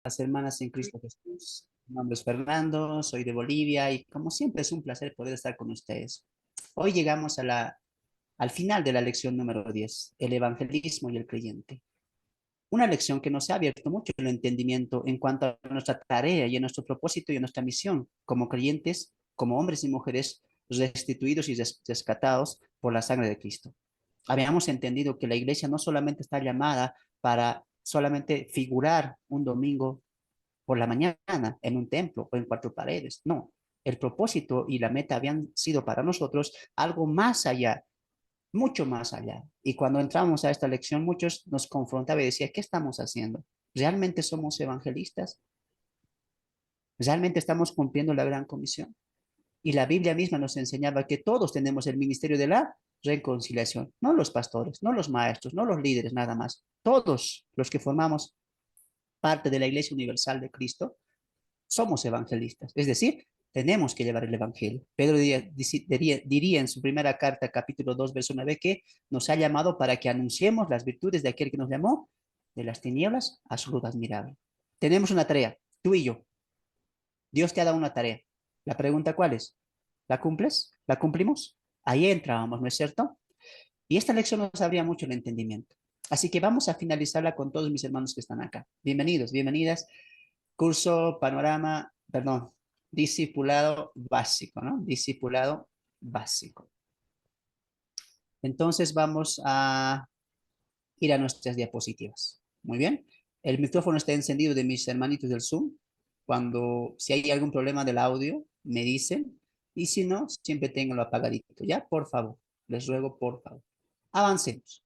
Las hermanas en Cristo Jesús. Mi nombre es Fernando, soy de Bolivia y como siempre es un placer poder estar con ustedes. Hoy llegamos al final de la lección número 10, el evangelismo y el creyente. Una lección que nos ha abierto mucho el entendimiento en cuanto a nuestra tarea y a nuestro propósito y a nuestra misión como creyentes, como hombres y mujeres restituidos y rescatados por la sangre de Cristo. Habíamos entendido que la iglesia no solamente está llamada para solamente figurar un domingo por la mañana en un templo o en cuatro paredes. No, el propósito y la meta habían sido para nosotros algo más allá, mucho más allá. Y cuando entramos a esta lección, muchos nos confrontaban y decían, ¿qué estamos haciendo? ¿Realmente somos evangelistas? ¿Realmente estamos cumpliendo la gran comisión? Y la Biblia misma nos enseñaba que todos tenemos el ministerio de la reconciliación, no los pastores, no los maestros, no los líderes, nada más. Todos los que formamos parte de la Iglesia Universal de Cristo somos evangelistas, es decir, tenemos que llevar el evangelio. Pedro diría en su primera carta, capítulo 2, verso 9, que nos ha llamado para que anunciemos las virtudes de aquel que nos llamó de las tinieblas a su luz admirable. Tenemos una tarea, tú y yo. Dios te ha dado una tarea. La pregunta, ¿cuál es? ¿La cumples? ¿La cumplimos? Ahí entrábamos, ¿no es cierto? Y esta lección nos abría mucho el entendimiento. Así que vamos a finalizarla con todos mis hermanos que están acá. Bienvenidos, bienvenidas. Curso panorama, perdón, discipulado básico, ¿no? Discipulado básico. Entonces vamos a ir a nuestras diapositivas. Muy bien. El micrófono está encendido de mis hermanitos del Zoom. Cuando, si hay algún problema del audio, me dicen. Y si no, siempre tenganlo apagadito. ¿Ya? Por favor. Les ruego, por favor. Avancemos.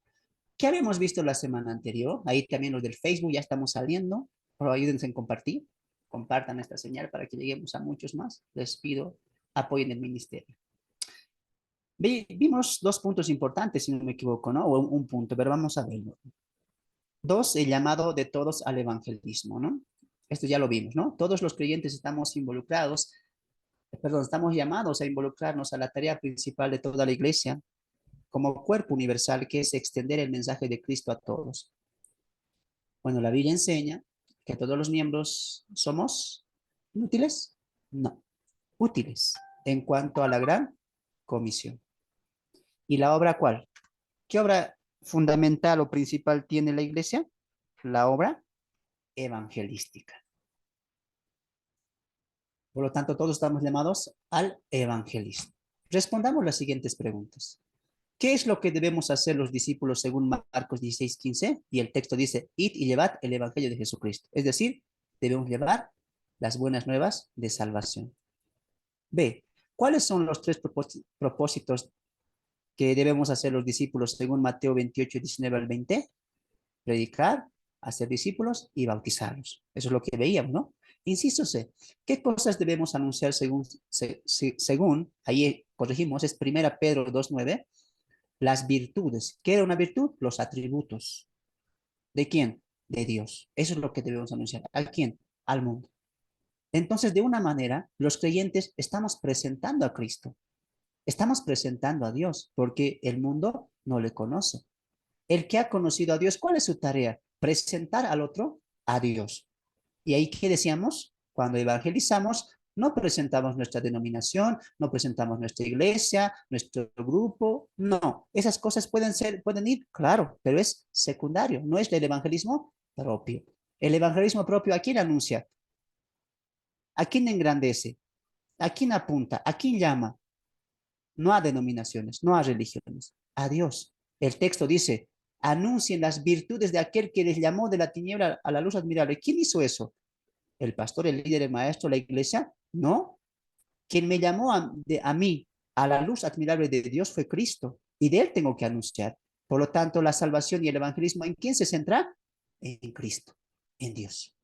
¿Qué habíamos visto la semana anterior? Ahí también los del Facebook ya estamos saliendo. Pero ayúdense en compartir. Compartan esta señal para que lleguemos a muchos más. Les pido apoyen el ministerio. Vimos dos puntos importantes, si no me equivoco, ¿no? O un punto, pero vamos a verlo. Dos, el llamado de todos al evangelismo, ¿no? Esto ya lo vimos, ¿no? Todos los creyentes estamos involucrados, perdón, estamos llamados a involucrarnos a la tarea principal de toda la iglesia como cuerpo universal, que es extender el mensaje de Cristo a todos. Bueno, la Biblia enseña que todos los miembros somos inútiles, no, útiles en cuanto a la gran comisión. ¿Y la obra cuál? ¿Qué obra fundamental o principal tiene la iglesia? La obra evangelística. Por lo tanto, todos estamos llamados al evangelismo. Respondamos las siguientes preguntas. ¿Qué es lo que debemos hacer los discípulos según Marcos 16:15? Y el texto dice, id y llevad el evangelio de Jesucristo. Es decir, debemos llevar las buenas nuevas de salvación. B, ¿cuáles son los tres propósitos que debemos hacer los discípulos según Mateo 28, 19 al 20? Predicar, hacer discípulos y bautizarlos. Eso es lo que veíamos, ¿no? Inciso C, ¿qué cosas debemos anunciar según ahí corregimos, es primera Pedro 2:9, las virtudes? ¿Qué era una virtud? Los atributos. ¿De quién? De Dios. Eso es lo que debemos anunciar. ¿A quién? Al mundo. Entonces, de una manera, los creyentes estamos presentando a Cristo. Estamos presentando a Dios porque el mundo no le conoce. El que ha conocido a Dios, ¿cuál es su tarea? Presentar al otro a Dios. Y ahí, ¿qué decíamos? Cuando evangelizamos, no presentamos nuestra denominación, no presentamos nuestra iglesia, nuestro grupo, no. Esas cosas pueden ir, claro, pero es secundario, no es el evangelismo propio. El evangelismo propio, ¿a quién anuncia? ¿A quién engrandece? ¿A quién apunta? ¿A quién llama? No a denominaciones, no a religiones, a Dios. El texto dice, anuncien las virtudes de aquel que les llamó de la tiniebla a la luz admirable. ¿Quién hizo eso? ¿El pastor, el líder, el maestro, la iglesia? No. Quien me llamó a mí a la luz admirable de Dios fue Cristo, y de él tengo que anunciar. Por lo tanto, la salvación y el evangelismo, ¿en quién se centra? En Cristo, en Dios.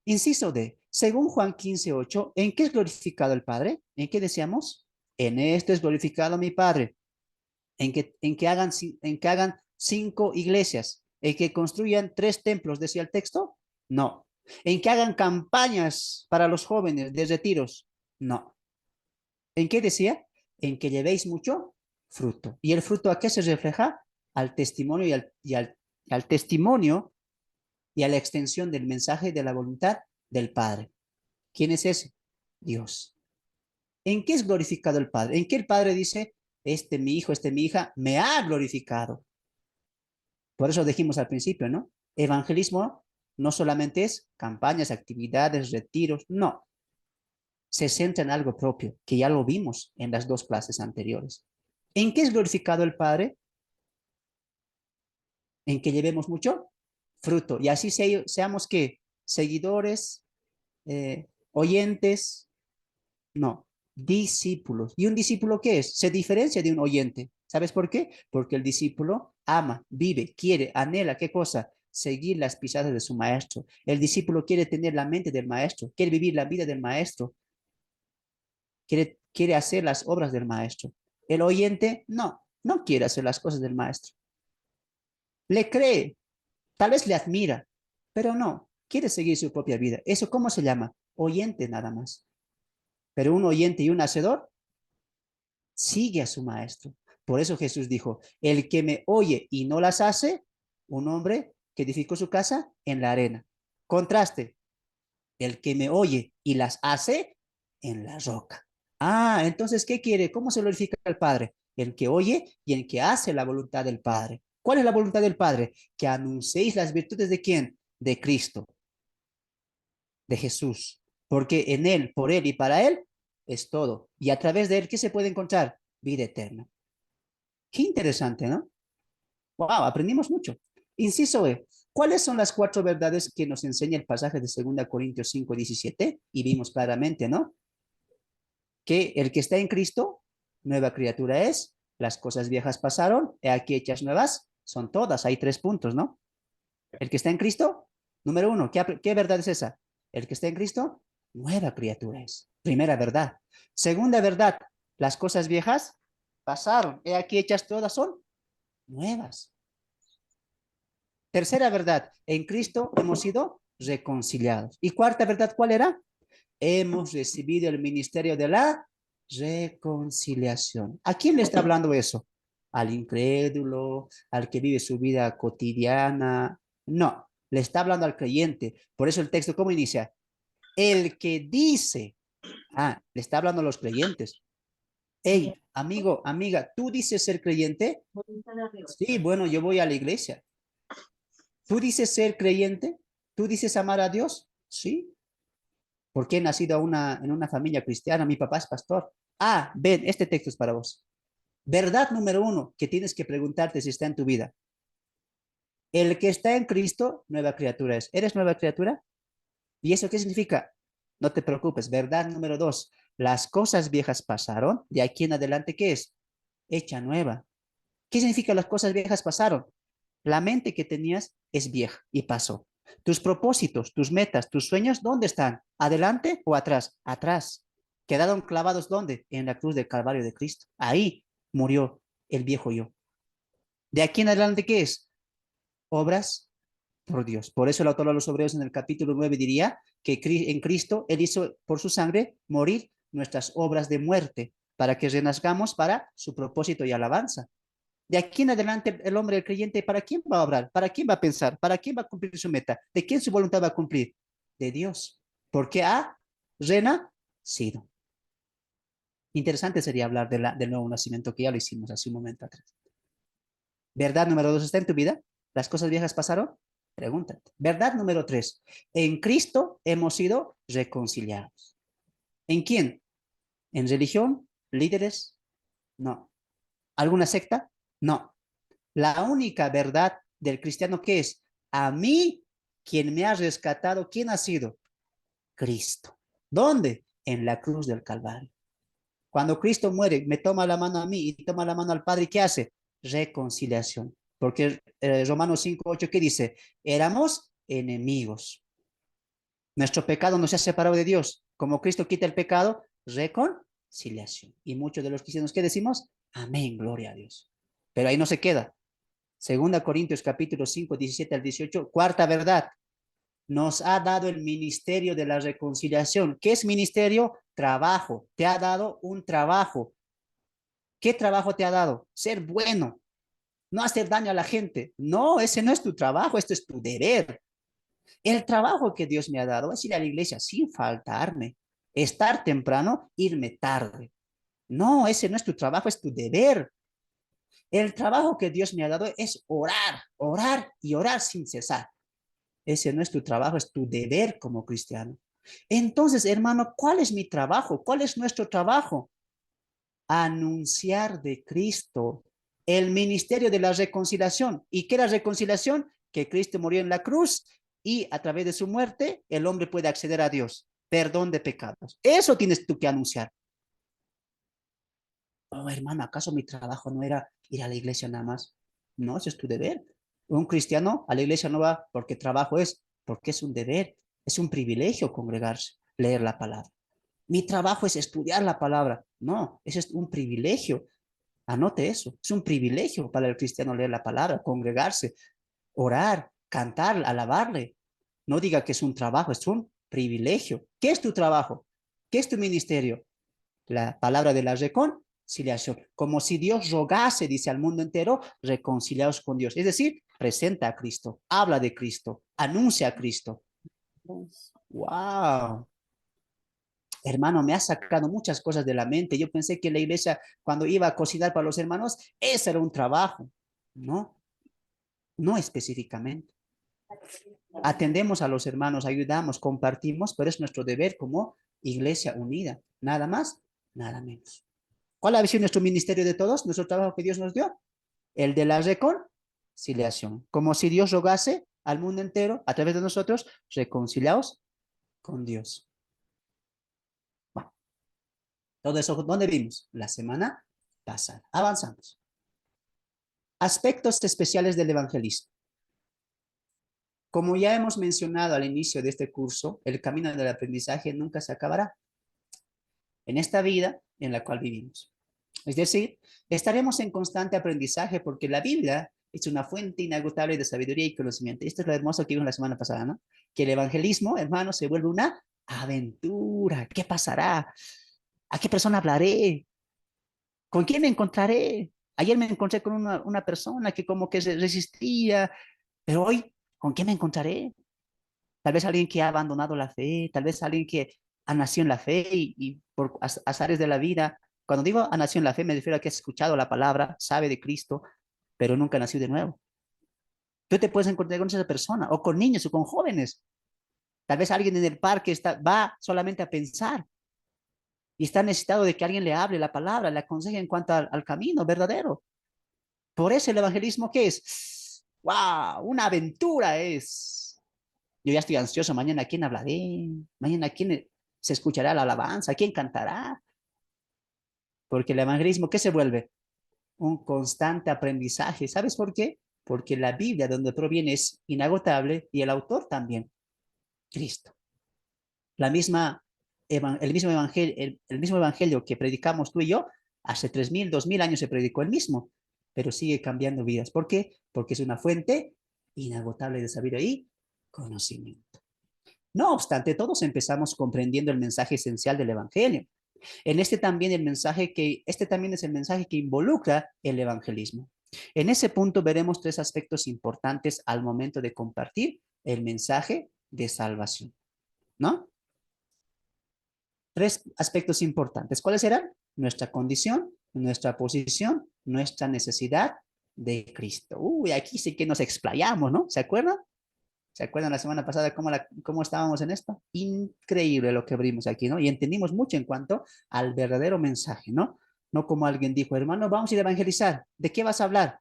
Inciso D, según Juan 15:8, ¿en qué es glorificado el Padre? ¿En qué decíamos? En esto es glorificado mi Padre, en que hagan 5 iglesias, en que construyan 3 templos, decía el texto. No. En que hagan campañas para los jóvenes de retiros. No. ¿En qué decía? En que llevéis mucho fruto. ¿Y el fruto a qué se refleja? Al testimonio y al testimonio y a la extensión del mensaje de la voluntad del Padre. ¿Quién es ese? Dios. ¿En qué es glorificado el Padre? ¿En qué el Padre dice, este mi hijo, este mi hija, me ha glorificado? Por eso dijimos al principio, ¿no? Evangelismo no solamente es campañas, actividades, retiros, no. Se centra en algo propio, que ya lo vimos en las dos clases anteriores. ¿En qué es glorificado el Padre? En que llevemos mucho fruto. Y así seamos que seguidores, oyentes, no, discípulos. ¿Y un discípulo qué es? Se diferencia de un oyente. ¿Sabes por qué? Porque el discípulo ama, vive, quiere, anhela, ¿qué cosa? Seguir las pisadas de su maestro. El discípulo quiere tener la mente del maestro, quiere vivir la vida del maestro, quiere hacer las obras del maestro. El oyente no quiere hacer las cosas del maestro. Le cree, tal vez le admira, pero no, quiere seguir su propia vida. ¿Eso cómo se llama? Oyente nada más. Pero un oyente y un hacedor sigue a su maestro. Por eso Jesús dijo, el que me oye y no las hace, un hombre que edificó su casa en la arena. Contraste, el que me oye y las hace en la roca. Ah, entonces, ¿qué quiere? ¿Cómo se glorifica al Padre? El que oye y el que hace la voluntad del Padre. ¿Cuál es la voluntad del Padre? Que anunciéis las virtudes de quién? De Cristo, de Jesús. Porque en Él, por Él y para Él es todo. Y a través de Él, ¿qué se puede encontrar? Vida eterna. Qué interesante, ¿no? Wow, aprendimos mucho. Inciso E. ¿Cuáles son las cuatro verdades que nos enseña el pasaje de 2 Corintios 5:17? Y vimos claramente, ¿no? Que el que está en Cristo, nueva criatura es, las cosas viejas pasaron, he aquí hechas nuevas, son todas, hay 3 puntos, ¿no? El que está en Cristo, número 1, ¿qué verdad es esa? El que está en Cristo, nueva criatura es, primera verdad. Segunda verdad, las cosas viejas pasaron, he aquí hechas todas son nuevas. Tercera verdad, en Cristo hemos sido reconciliados. Y cuarta verdad, ¿cuál era? Hemos recibido el ministerio de la reconciliación. ¿A quién le está hablando eso? ¿Al incrédulo? ¿Al que vive su vida cotidiana? No, le está hablando al creyente. Por eso el texto, ¿cómo inicia? El que dice, le está hablando a los creyentes. Hey, amigo, amiga, ¿tú dices ser creyente? Sí, bueno, yo voy a la iglesia. ¿Tú dices ser creyente? ¿Tú dices amar a Dios? Sí. Porque he nacido en una familia cristiana, mi papá es pastor. Ven, este texto es para vos. Verdad número 1 que tienes que preguntarte si está en tu vida. El que está en Cristo, nueva criatura es. ¿Eres nueva criatura? ¿Y eso qué significa? No te preocupes. Verdad número 2, las cosas viejas pasaron, de aquí en adelante, ¿qué es? Hecha nueva. ¿Qué significa las cosas viejas pasaron? La mente que tenías es vieja y pasó. Tus propósitos, tus metas, tus sueños, ¿dónde están? ¿Adelante o atrás? Atrás. ¿Quedaron clavados dónde? En la cruz del Calvario de Cristo. Ahí murió el viejo yo. De aquí en adelante, ¿qué es? Obras por Dios. Por eso el autor de los Hebreos en el capítulo 9 diría que en Cristo Él hizo por su sangre morir nuestras obras de muerte para que renazcamos para su propósito y alabanza. De aquí en adelante, el hombre, el creyente, ¿para quién va a obrar? ¿Para quién va a pensar? ¿Para quién va a cumplir su meta? ¿De quién su voluntad va a cumplir? De Dios. Porque ha renacido. Interesante sería hablar del nuevo nacimiento, que ya lo hicimos hace un momento atrás. ¿Verdad número 2 está en tu vida? ¿Las cosas viejas pasaron? Pregúntate. ¿Verdad número 3? En Cristo hemos sido reconciliados. ¿En quién? ¿En religión? ¿Líderes? No. ¿Alguna secta? No. La única verdad del cristiano que es, a mí, quien me ha rescatado, ¿quién ha sido? Cristo. ¿Dónde? En la cruz del Calvario. Cuando Cristo muere, me toma la mano a mí y toma la mano al Padre, ¿qué hace? Reconciliación. Porque Romanos 5:8, ¿qué dice? Éramos enemigos. Nuestro pecado nos ha separado de Dios. Como Cristo quita el pecado, reconciliación. Y muchos de los cristianos, ¿qué decimos? Amén, gloria a Dios. Pero ahí no se queda. 2 Corintios capítulo 5, 17 al 18, cuarta verdad, nos ha dado el ministerio de la reconciliación. ¿Qué es ministerio? Trabajo. Te ha dado un trabajo. ¿Qué trabajo te ha dado? Ser bueno, no hacer daño a la gente. No, ese no es tu trabajo, esto es tu deber. El trabajo que Dios me ha dado es ir a la iglesia sin faltarme, estar temprano, irme tarde. No, ese no es tu trabajo, es tu deber. El trabajo que Dios me ha dado es orar, orar y orar sin cesar. Ese no es tu trabajo, es tu deber como cristiano. Entonces, hermano, ¿cuál es mi trabajo? ¿Cuál es nuestro trabajo? Anunciar de Cristo, el ministerio de la reconciliación. ¿Y qué es la reconciliación? Que Cristo murió en la cruz y a través de su muerte el hombre puede acceder a Dios. Perdón de pecados. Eso tienes tú que anunciar. Oh, hermano, ¿acaso mi trabajo no era ir a la iglesia nada más? No, eso es tu deber. Un cristiano a la iglesia no va porque trabajo es, porque es un deber, es un privilegio congregarse, leer la palabra. Mi trabajo es estudiar la palabra. No, eso es un privilegio. Anote eso. Es un privilegio para el cristiano leer la palabra, congregarse, orar, cantar, alabarle. No diga que es un trabajo, es un privilegio. ¿Qué es tu trabajo? ¿Qué es tu ministerio? La palabra de la reconciliación. Como si Dios rogase, dice al mundo entero, reconciliados con Dios. Es decir, presenta a Cristo, habla de Cristo, anuncia a Cristo. ¡Wow! Hermano, me ha sacado muchas cosas de la mente. Yo pensé que la iglesia, cuando iba a cocinar para los hermanos, ese era un trabajo. No, no específicamente. Atendemos a los hermanos, ayudamos, compartimos, pero es nuestro deber como iglesia unida. Nada más, nada menos. ¿Cuál ha sido nuestro ministerio de todos? Nuestro trabajo que Dios nos dio. El de la reconciliación. Como si Dios rogase al mundo entero, a través de nosotros, reconciliados con Dios. Bueno, todo eso, ¿dónde vimos? La semana pasada. Avanzamos. Aspectos especiales del evangelismo. Como ya hemos mencionado al inicio de este curso, el camino del aprendizaje nunca se acabará en esta vida en la cual vivimos. Es decir, estaremos en constante aprendizaje porque la Biblia es una fuente inagotable de sabiduría y conocimiento. Esto es lo hermoso que vimos la semana pasada, ¿no? Que el evangelismo, hermano, se vuelve una aventura. ¿Qué pasará? ¿A qué persona hablaré? ¿Con quién me encontraré? Ayer me encontré con una persona que como que se resistía, pero hoy, ¿con quién me encontraré? Tal vez alguien que ha abandonado la fe, tal vez alguien que ha nacido en la fe y por azares de la vida. Cuando digo ha nacido en la fe, me refiero a que ha escuchado la palabra, sabe de Cristo, pero nunca nació de nuevo. Tú te puedes encontrar con esa persona, o con niños, o con jóvenes. Tal vez alguien en el parque va solamente a pensar y está necesitado de que alguien le hable la palabra, le aconseje en cuanto al camino verdadero. Por eso el evangelismo, ¿qué es? ¡Wow! Una aventura es. Yo ya estoy ansioso. Mañana, ¿a quién hablaré? Mañana, ¿a quién se escuchará la alabanza? ¿A quién cantará? Porque el evangelismo, ¿qué se vuelve? Un constante aprendizaje. ¿Sabes por qué? Porque la Biblia, donde proviene, es inagotable y el autor también, Cristo. La misma, el mismo evangelio que predicamos tú y yo, hace 3.000, 2.000 años se predicó el mismo, pero sigue cambiando vidas. ¿Por qué? Porque es una fuente inagotable de sabiduría y conocimiento. No obstante, todos empezamos comprendiendo el mensaje esencial del Evangelio. En este también es el mensaje que involucra el evangelismo. En ese punto veremos tres aspectos importantes al momento de compartir el mensaje de salvación, ¿no? Tres aspectos importantes. ¿Cuáles serán? Nuestra condición, nuestra posición, nuestra necesidad de Cristo. Uy, aquí sí que nos explayamos, ¿no? ¿Se acuerdan? ¿Se acuerdan la semana pasada cómo estábamos en esto? Increíble lo que abrimos aquí, ¿no? Y entendimos mucho en cuanto al verdadero mensaje, ¿no? No como alguien dijo, hermano, vamos a ir a evangelizar. ¿De qué vas a hablar?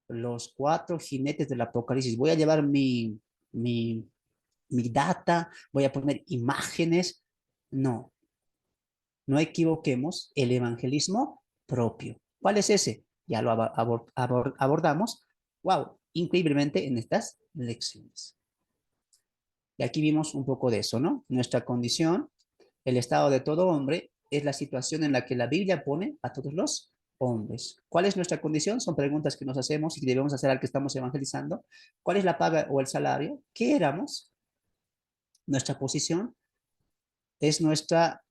Los cuatro jinetes del Apocalipsis. Voy a llevar mi, mi data, voy a poner imágenes. No, no equivoquemos el evangelismo propio. ¿Cuál es ese? Ya lo abordamos. Wow, increíblemente en estas lecciones. Y aquí vimos un poco de eso, ¿no? Nuestra condición, el estado de todo hombre, es la situación en la que la Biblia pone a todos los hombres. ¿Cuál es nuestra condición? Son preguntas que nos hacemos y que debemos hacer al que estamos evangelizando. ¿Cuál es la paga o el salario? ¿Qué éramos? Nuestra posición es nuestra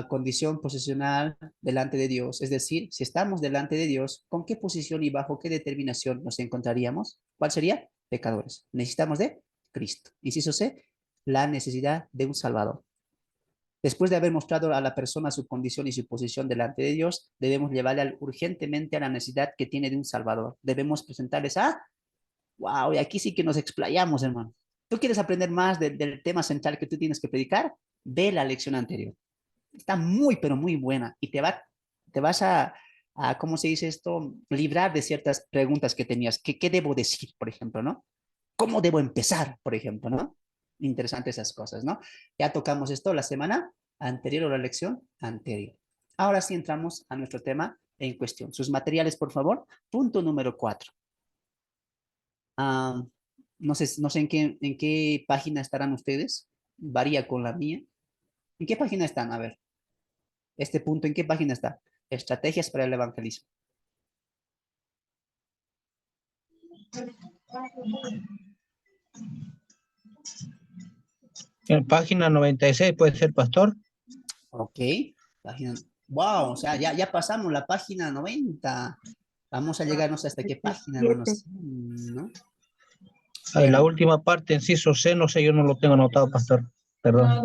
condición posicional delante de Dios. Es decir, si estamos delante de Dios, ¿con qué posición y bajo qué determinación nos encontraríamos? ¿Cuál sería? Pecadores. Necesitamos de Cristo. Inciso C, la necesidad de un Salvador. Después de haber mostrado a la persona su condición y su posición delante de Dios, debemos llevarle urgentemente a la necesidad que tiene de un Salvador. Debemos presentarles a, wow, y aquí sí que nos explayamos, hermano. ¿Tú quieres aprender más del tema central que tú tienes que predicar? Ve la lección anterior. Está muy, pero muy buena y te vas a, ¿cómo se dice esto? Librar de ciertas preguntas que tenías. ¿Qué debo decir, por ejemplo, no? ¿Cómo debo empezar, por ejemplo, no? Interesante esas cosas, ¿no? Ya tocamos esto la semana anterior o la lección anterior. Ahora sí entramos a nuestro tema en cuestión. Sus materiales, por favor. Punto número 4. Ah, no sé en qué página estarán ustedes. Varía con la mía. ¿En qué página están? A ver, este punto, ¿en qué página está? Estrategias para el evangelismo. En página 96 puede ser, pastor. Ok. Página. Wow, o sea, ya pasamos la página 90. Vamos a llegarnos hasta qué página, hermanos. ¿No? Ahí la Bueno, última parte, inciso C, no sé, yo no lo tengo anotado, pastor. Perdón.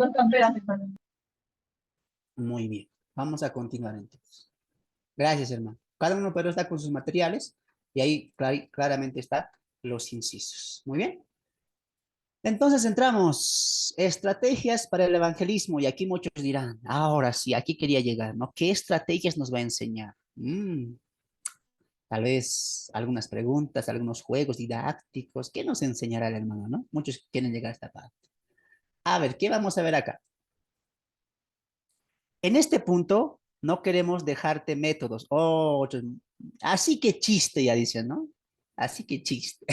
muy bien. Vamos a continuar entonces. Gracias, hermano. Cada uno pero está con sus materiales y ahí claramente están los incisos. Muy bien. Entonces entramos, estrategias para el evangelismo, y aquí muchos dirán, ahora sí, aquí quería llegar, ¿no? ¿Qué estrategias nos va a enseñar? Tal vez algunas preguntas, algunos juegos didácticos, ¿qué nos enseñará el hermano, no? Muchos quieren llegar a esta parte. A ver, ¿qué vamos a ver acá? En este punto, no queremos dejarte métodos. Oh, así que chiste, ya dicen, ¿no? Así que chiste.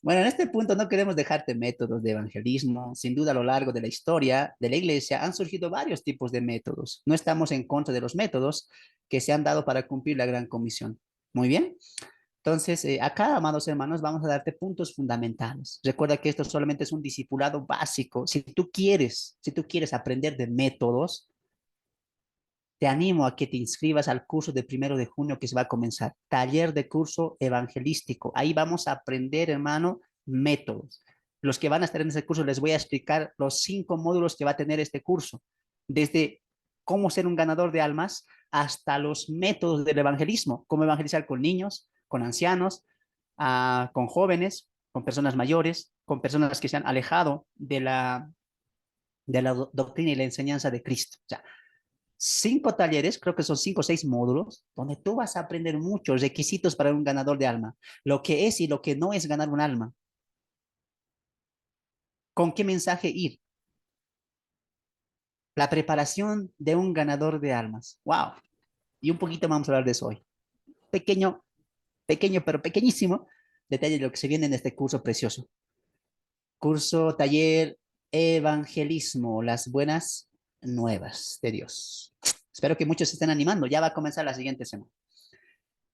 Bueno, en este punto no queremos dejarte métodos de evangelismo. Sin duda, a lo largo de la historia de la iglesia han surgido varios tipos de métodos. No estamos en contra de los métodos que se han dado para cumplir la gran comisión. Muy bien. Entonces, acá, amados hermanos, vamos a darte puntos fundamentales. Recuerda que esto solamente es un discipulado básico. Si tú quieres aprender de métodos, te animo a que te inscribas al curso de 1 de junio que se va a comenzar. Taller de curso evangelístico. Ahí vamos a aprender, hermano, métodos. Los que van a estar en ese curso les voy a explicar los 5 módulos que va a tener este curso. Desde cómo ser un ganador de almas hasta los métodos del evangelismo. Cómo evangelizar con niños, con ancianos, con jóvenes, con personas mayores, con personas que se han alejado de la doctrina y la enseñanza de Cristo. O sea, 5 talleres, creo que son 5 o 6 módulos, donde tú vas a aprender muchos requisitos para un ganador de alma, lo que es y lo que no es ganar un alma, con qué mensaje ir, la preparación de un ganador de almas. ¡Wow! Y un poquito vamos a hablar de eso hoy. Pequeño, pequeño, pero pequeñísimo detalle de lo que se viene en este curso precioso. Curso, taller, evangelismo, las buenas nuevas de Dios. Espero que muchos se estén animando. Ya va a comenzar la siguiente semana.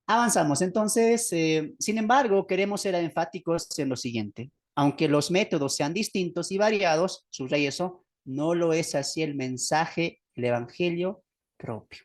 Avanzamos. Entonces, sin embargo, queremos ser enfáticos en lo siguiente. Aunque los métodos sean distintos y variados, subraya eso, no lo es así el mensaje, el evangelio propio.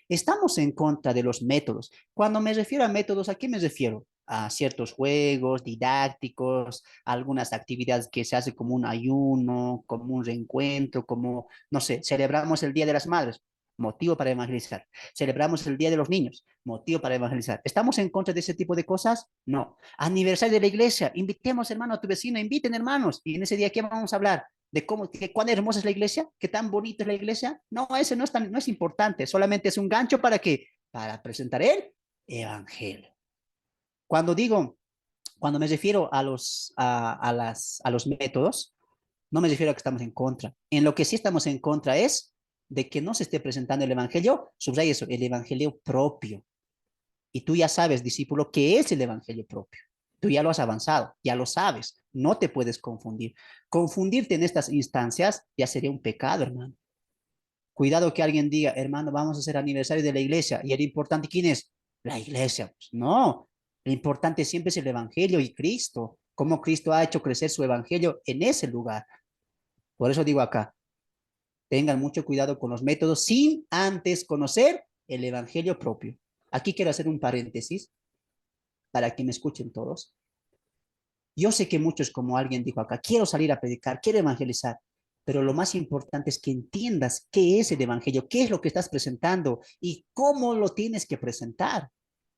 Estamos en contra de los métodos. Cuando me refiero a métodos, ¿a qué me refiero? A ciertos juegos didácticos, algunas actividades que se hace como un ayuno, como un reencuentro, como, no sé, celebramos el Día de las Madres, motivo para evangelizar. Celebramos el Día de los Niños, motivo para evangelizar. ¿Estamos en contra de ese tipo de cosas? No. Aniversario de la iglesia, invitemos hermano a tu vecino, inviten hermanos. Y en ese día, ¿qué vamos a hablar? De cómo, que cuán hermosa es la iglesia, qué tan bonita es la iglesia. No, ese no es importante, solamente es un gancho para que, para presentar el evangelio. Cuando digo, cuando me refiero a los métodos, no me refiero a que estamos en contra. En lo que sí estamos en contra es de que no se esté presentando el evangelio, subraya eso, el evangelio propio. Y tú ya sabes, discípulo, qué es el evangelio propio. Tú ya lo has avanzado, ya lo sabes, no te puedes confundir. Confundirte en estas instancias ya sería un pecado, hermano. Cuidado que alguien diga, hermano, vamos a hacer aniversario de la iglesia. ¿Y el importante quién es? La iglesia. Pues no, lo importante siempre es el evangelio y Cristo. Cómo Cristo ha hecho crecer su evangelio en ese lugar. Por eso digo acá, tengan mucho cuidado con los métodos sin antes conocer el evangelio propio. Aquí quiero hacer un paréntesis para que me escuchen todos. Yo sé que muchos, como alguien dijo acá, quiero salir a predicar, quiero evangelizar, pero lo más importante es que entiendas qué es el evangelio, qué es lo que estás presentando y cómo lo tienes que presentar.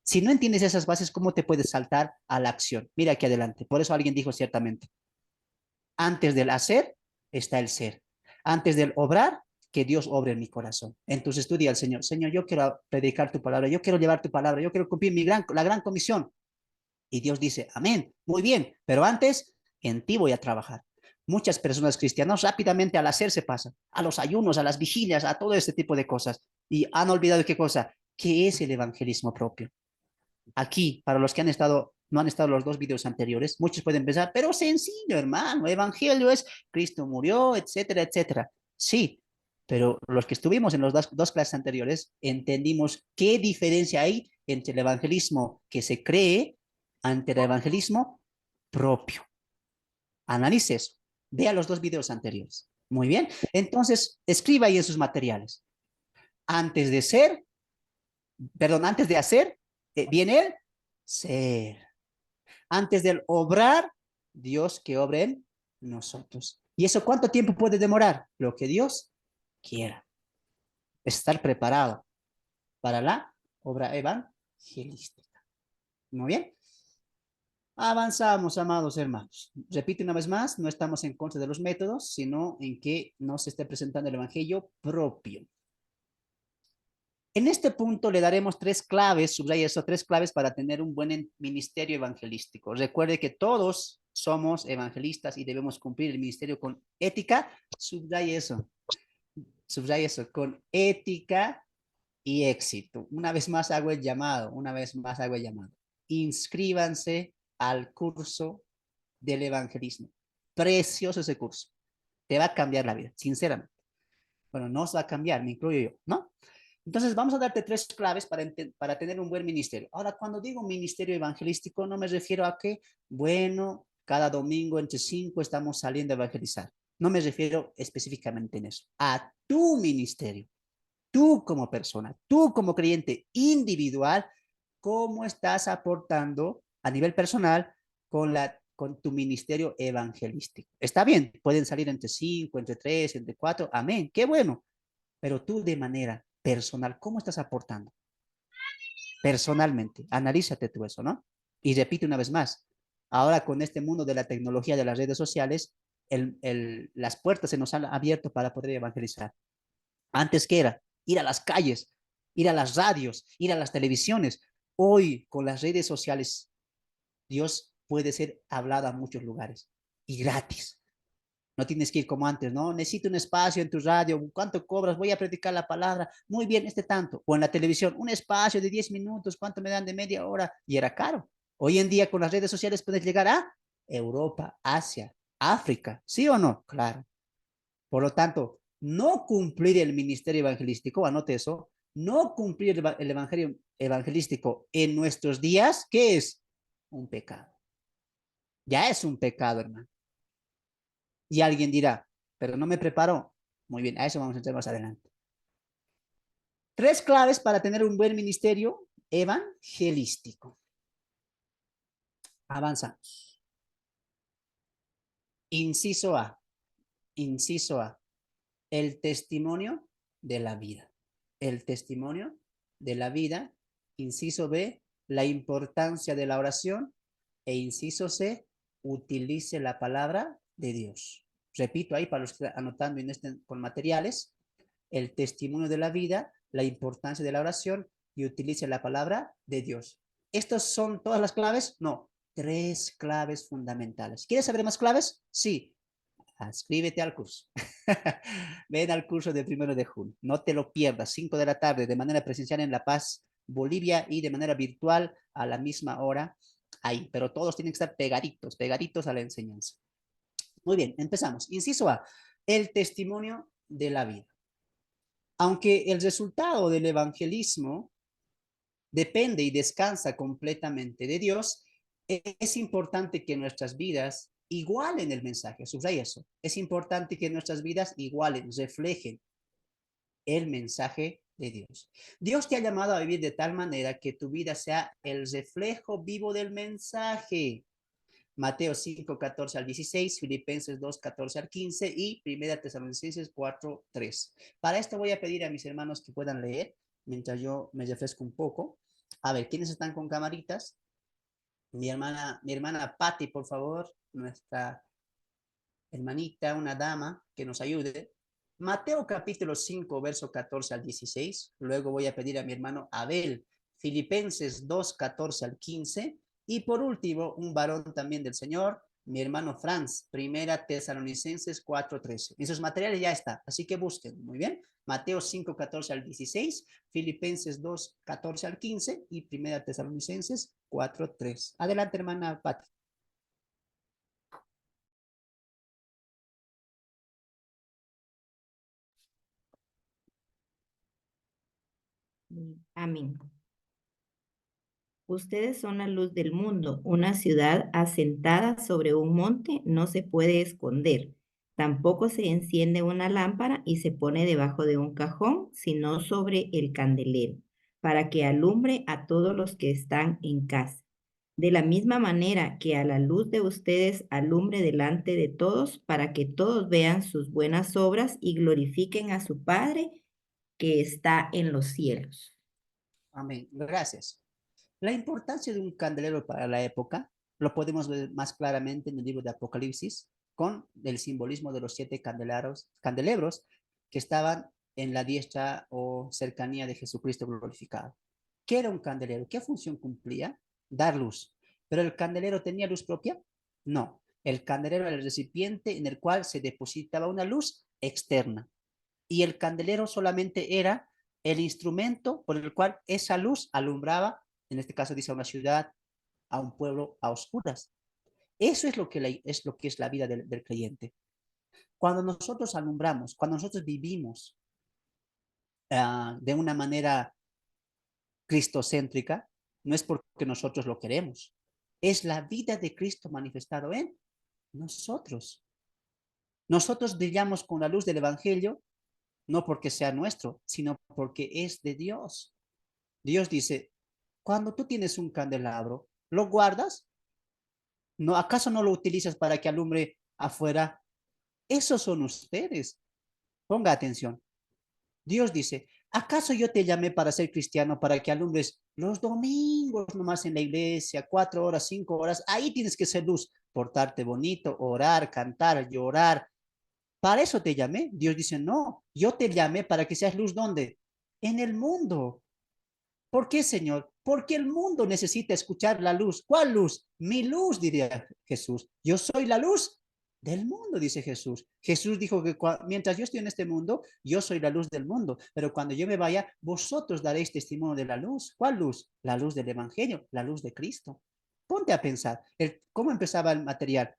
Si no entiendes esas bases, ¿cómo te puedes saltar a la acción? Mira aquí adelante. Por eso alguien dijo ciertamente, antes del hacer está el ser. Antes del obrar, que Dios obre en mi corazón. Entonces tú di al Señor, Señor, yo quiero predicar tu palabra, yo quiero llevar tu palabra, yo quiero cumplir la gran comisión. Y Dios dice, amén, muy bien, pero antes en ti voy a trabajar. Muchas personas cristianas rápidamente al hacer se pasan, a los ayunos, a las vigilias, a todo este tipo de cosas. Y han olvidado qué cosa, qué es el evangelismo propio. Aquí, para los que han estado, no han estado los dos videos anteriores, muchos pueden pensar, pero sencillo, hermano, evangelio es Cristo murió, etcétera, etcétera. Sí, pero los que estuvimos en las dos clases anteriores entendimos qué diferencia hay entre el evangelismo que se cree ante el evangelismo propio. Analice eso. Vea los dos videos anteriores. Muy bien. Entonces, escriba ahí en sus materiales. Antes de ser, perdón, antes de hacer, viene el ser. Antes del obrar, Dios que obre en nosotros. ¿Y eso cuánto tiempo puede demorar? Lo que Dios quiera. Estar preparado para la obra evangelística. Muy bien. Avanzamos, amados hermanos. Repito una vez más, no estamos en contra de los métodos, sino en que no se esté presentando el evangelio propio. En este punto le daremos tres claves, subraya eso, tres claves para tener un buen ministerio evangelístico. Recuerde que todos somos evangelistas y debemos cumplir el ministerio con ética, subraya eso, con ética y éxito. Una vez más hago el llamado, una vez más hago el llamado. Inscríbanse al curso del evangelismo. Precioso ese curso. Te va a cambiar la vida, sinceramente. Bueno, no os va a cambiar, me incluyo yo, ¿no? Entonces, vamos a darte tres claves para tener un buen ministerio. Ahora, cuando digo ministerio evangelístico, no me refiero a que, bueno, cada domingo entre 5 estamos saliendo a evangelizar. No me refiero específicamente en eso. A tu ministerio, tú como persona, tú como creyente individual, cómo estás aportando a nivel personal con tu ministerio evangelístico. Está bien, pueden salir entre 5, entre 3, entre 4, amén, qué bueno, pero tú de manera personal, ¿cómo estás aportando? Personalmente, analízate tú eso, ¿no? Y repite una vez más, ahora con este mundo de la tecnología, de las redes sociales, las puertas se nos han abierto para poder evangelizar. Antes, ¿qué era? Ir a las calles, ir a las radios, ir a las televisiones. Hoy, con las redes sociales, Dios puede ser hablado a muchos lugares y gratis. No tienes que ir como antes, ¿no? Necesito un espacio en tu radio. ¿Cuánto cobras? Voy a predicar la palabra. Muy bien, este tanto. O en la televisión, un espacio de 10 minutos. ¿Cuánto me dan de media hora? Y era caro. Hoy en día con las redes sociales puedes llegar a Europa, Asia, África. ¿Sí o no? Claro. Por lo tanto, no cumplir el ministerio evangelístico, anote eso, no cumplir el evangelio evangelístico en nuestros días, ¿qué es? Un pecado. Ya es un pecado, hermano. Y alguien dirá, pero no me preparó. Muy bien, a eso vamos a entrar más adelante. Tres claves para tener un buen ministerio evangelístico. Avanzamos. Inciso A. Inciso A. El testimonio de la vida. El testimonio de la vida. Inciso B. La importancia de la oración. E inciso C. Utilice la palabra de Dios. Repito ahí para los que están anotando en con materiales. El testimonio de la vida, la importancia de la oración y utilice la palabra de Dios. ¿Estas son todas las claves? No, tres claves fundamentales. ¿Quieres saber más claves? Sí. Inscríbete al curso. Ven al curso del 1 de junio. No te lo pierdas. 5 de la tarde de manera presencial en La Paz, Bolivia y de manera virtual a la misma hora ahí. Pero todos tienen que estar pegaditos, pegaditos a la enseñanza. Muy bien, empezamos. Inciso A, el testimonio de la vida. Aunque el resultado del evangelismo depende y descansa completamente de Dios, es importante que nuestras vidas igualen el mensaje. Subraya eso. Es importante que nuestras vidas igualen, reflejen el mensaje de Dios. Dios te ha llamado a vivir de tal manera que tu vida sea el reflejo vivo del mensaje. Mateo 5, 14 al 16, Filipenses 2, 14 al 15 y Primera Tesalonicenses 4, 3. Para esto voy a pedir a mis hermanos que puedan leer mientras yo me refresco un poco. A ver, ¿quiénes están con camaritas? Mi hermana Patti, por favor, nuestra hermanita, una dama que nos ayude. Mateo capítulo 5, verso 14 al 16. Luego voy a pedir a mi hermano Abel, Filipenses 2, 14 al 15. Y por último, un varón también del Señor, mi hermano Franz, Primera Tesalonicenses 4, 13. En sus materiales ya está, así que busquen, muy bien. Mateo 5, 14 al 16, Filipenses 2, 14 al 15 y Primera Tesalonicenses 4, 3. Adelante, hermana Pati. Amén. Ustedes son la luz del mundo. Una ciudad asentada sobre un monte no se puede esconder. Tampoco se enciende una lámpara y se pone debajo de un cajón, sino sobre el candelero, para que alumbre a todos los que están en casa. De la misma manera que a la luz de ustedes alumbre delante de todos, para que todos vean sus buenas obras y glorifiquen a su Padre que está en los cielos. Amén. Gracias. La importancia de un candelero para la época lo podemos ver más claramente en el libro de Apocalipsis con el simbolismo de los 7 candelebros que estaban en la diestra o cercanía de Jesucristo glorificado. ¿Qué era un candelero? ¿Qué función cumplía? Dar luz. ¿Pero el candelero tenía luz propia? No. El candelero era el recipiente en el cual se depositaba una luz externa. Y el candelero solamente era el instrumento por el cual esa luz alumbraba, en este caso dice a una ciudad, a un pueblo a oscuras. Eso es lo que, es la vida del creyente. Cuando nosotros alumbramos, cuando nosotros vivimos de una manera cristocéntrica, no es porque nosotros lo queremos, es la vida de Cristo manifestado en nosotros. Nosotros brillamos con la luz del Evangelio, no porque sea nuestro, sino porque es de Dios. Dios dice, cuando tú tienes un candelabro, ¿lo guardas? ¿No, acaso no lo utilizas para que alumbre afuera? Esos son ustedes. Ponga atención. Dios dice, ¿acaso yo te llamé para ser cristiano, para que alumbres los domingos nomás en la iglesia, 4 horas, 5 horas? Ahí tienes que ser luz, portarte bonito, orar, cantar, llorar. Para eso te llamé. Dios dice, no, yo te llamé para que seas luz. ¿Dónde? En el mundo. ¿Por qué, Señor? Porque el mundo necesita escuchar la luz. ¿Cuál luz? Mi luz, diría Jesús. Yo soy la luz del mundo, dice Jesús. Jesús dijo que mientras yo estoy en este mundo, yo soy la luz del mundo. Pero cuando yo me vaya, vosotros daréis testimonio de la luz. ¿Cuál luz? La luz del Evangelio, la luz de Cristo. Ponte a pensar, ¿cómo empezaba el material?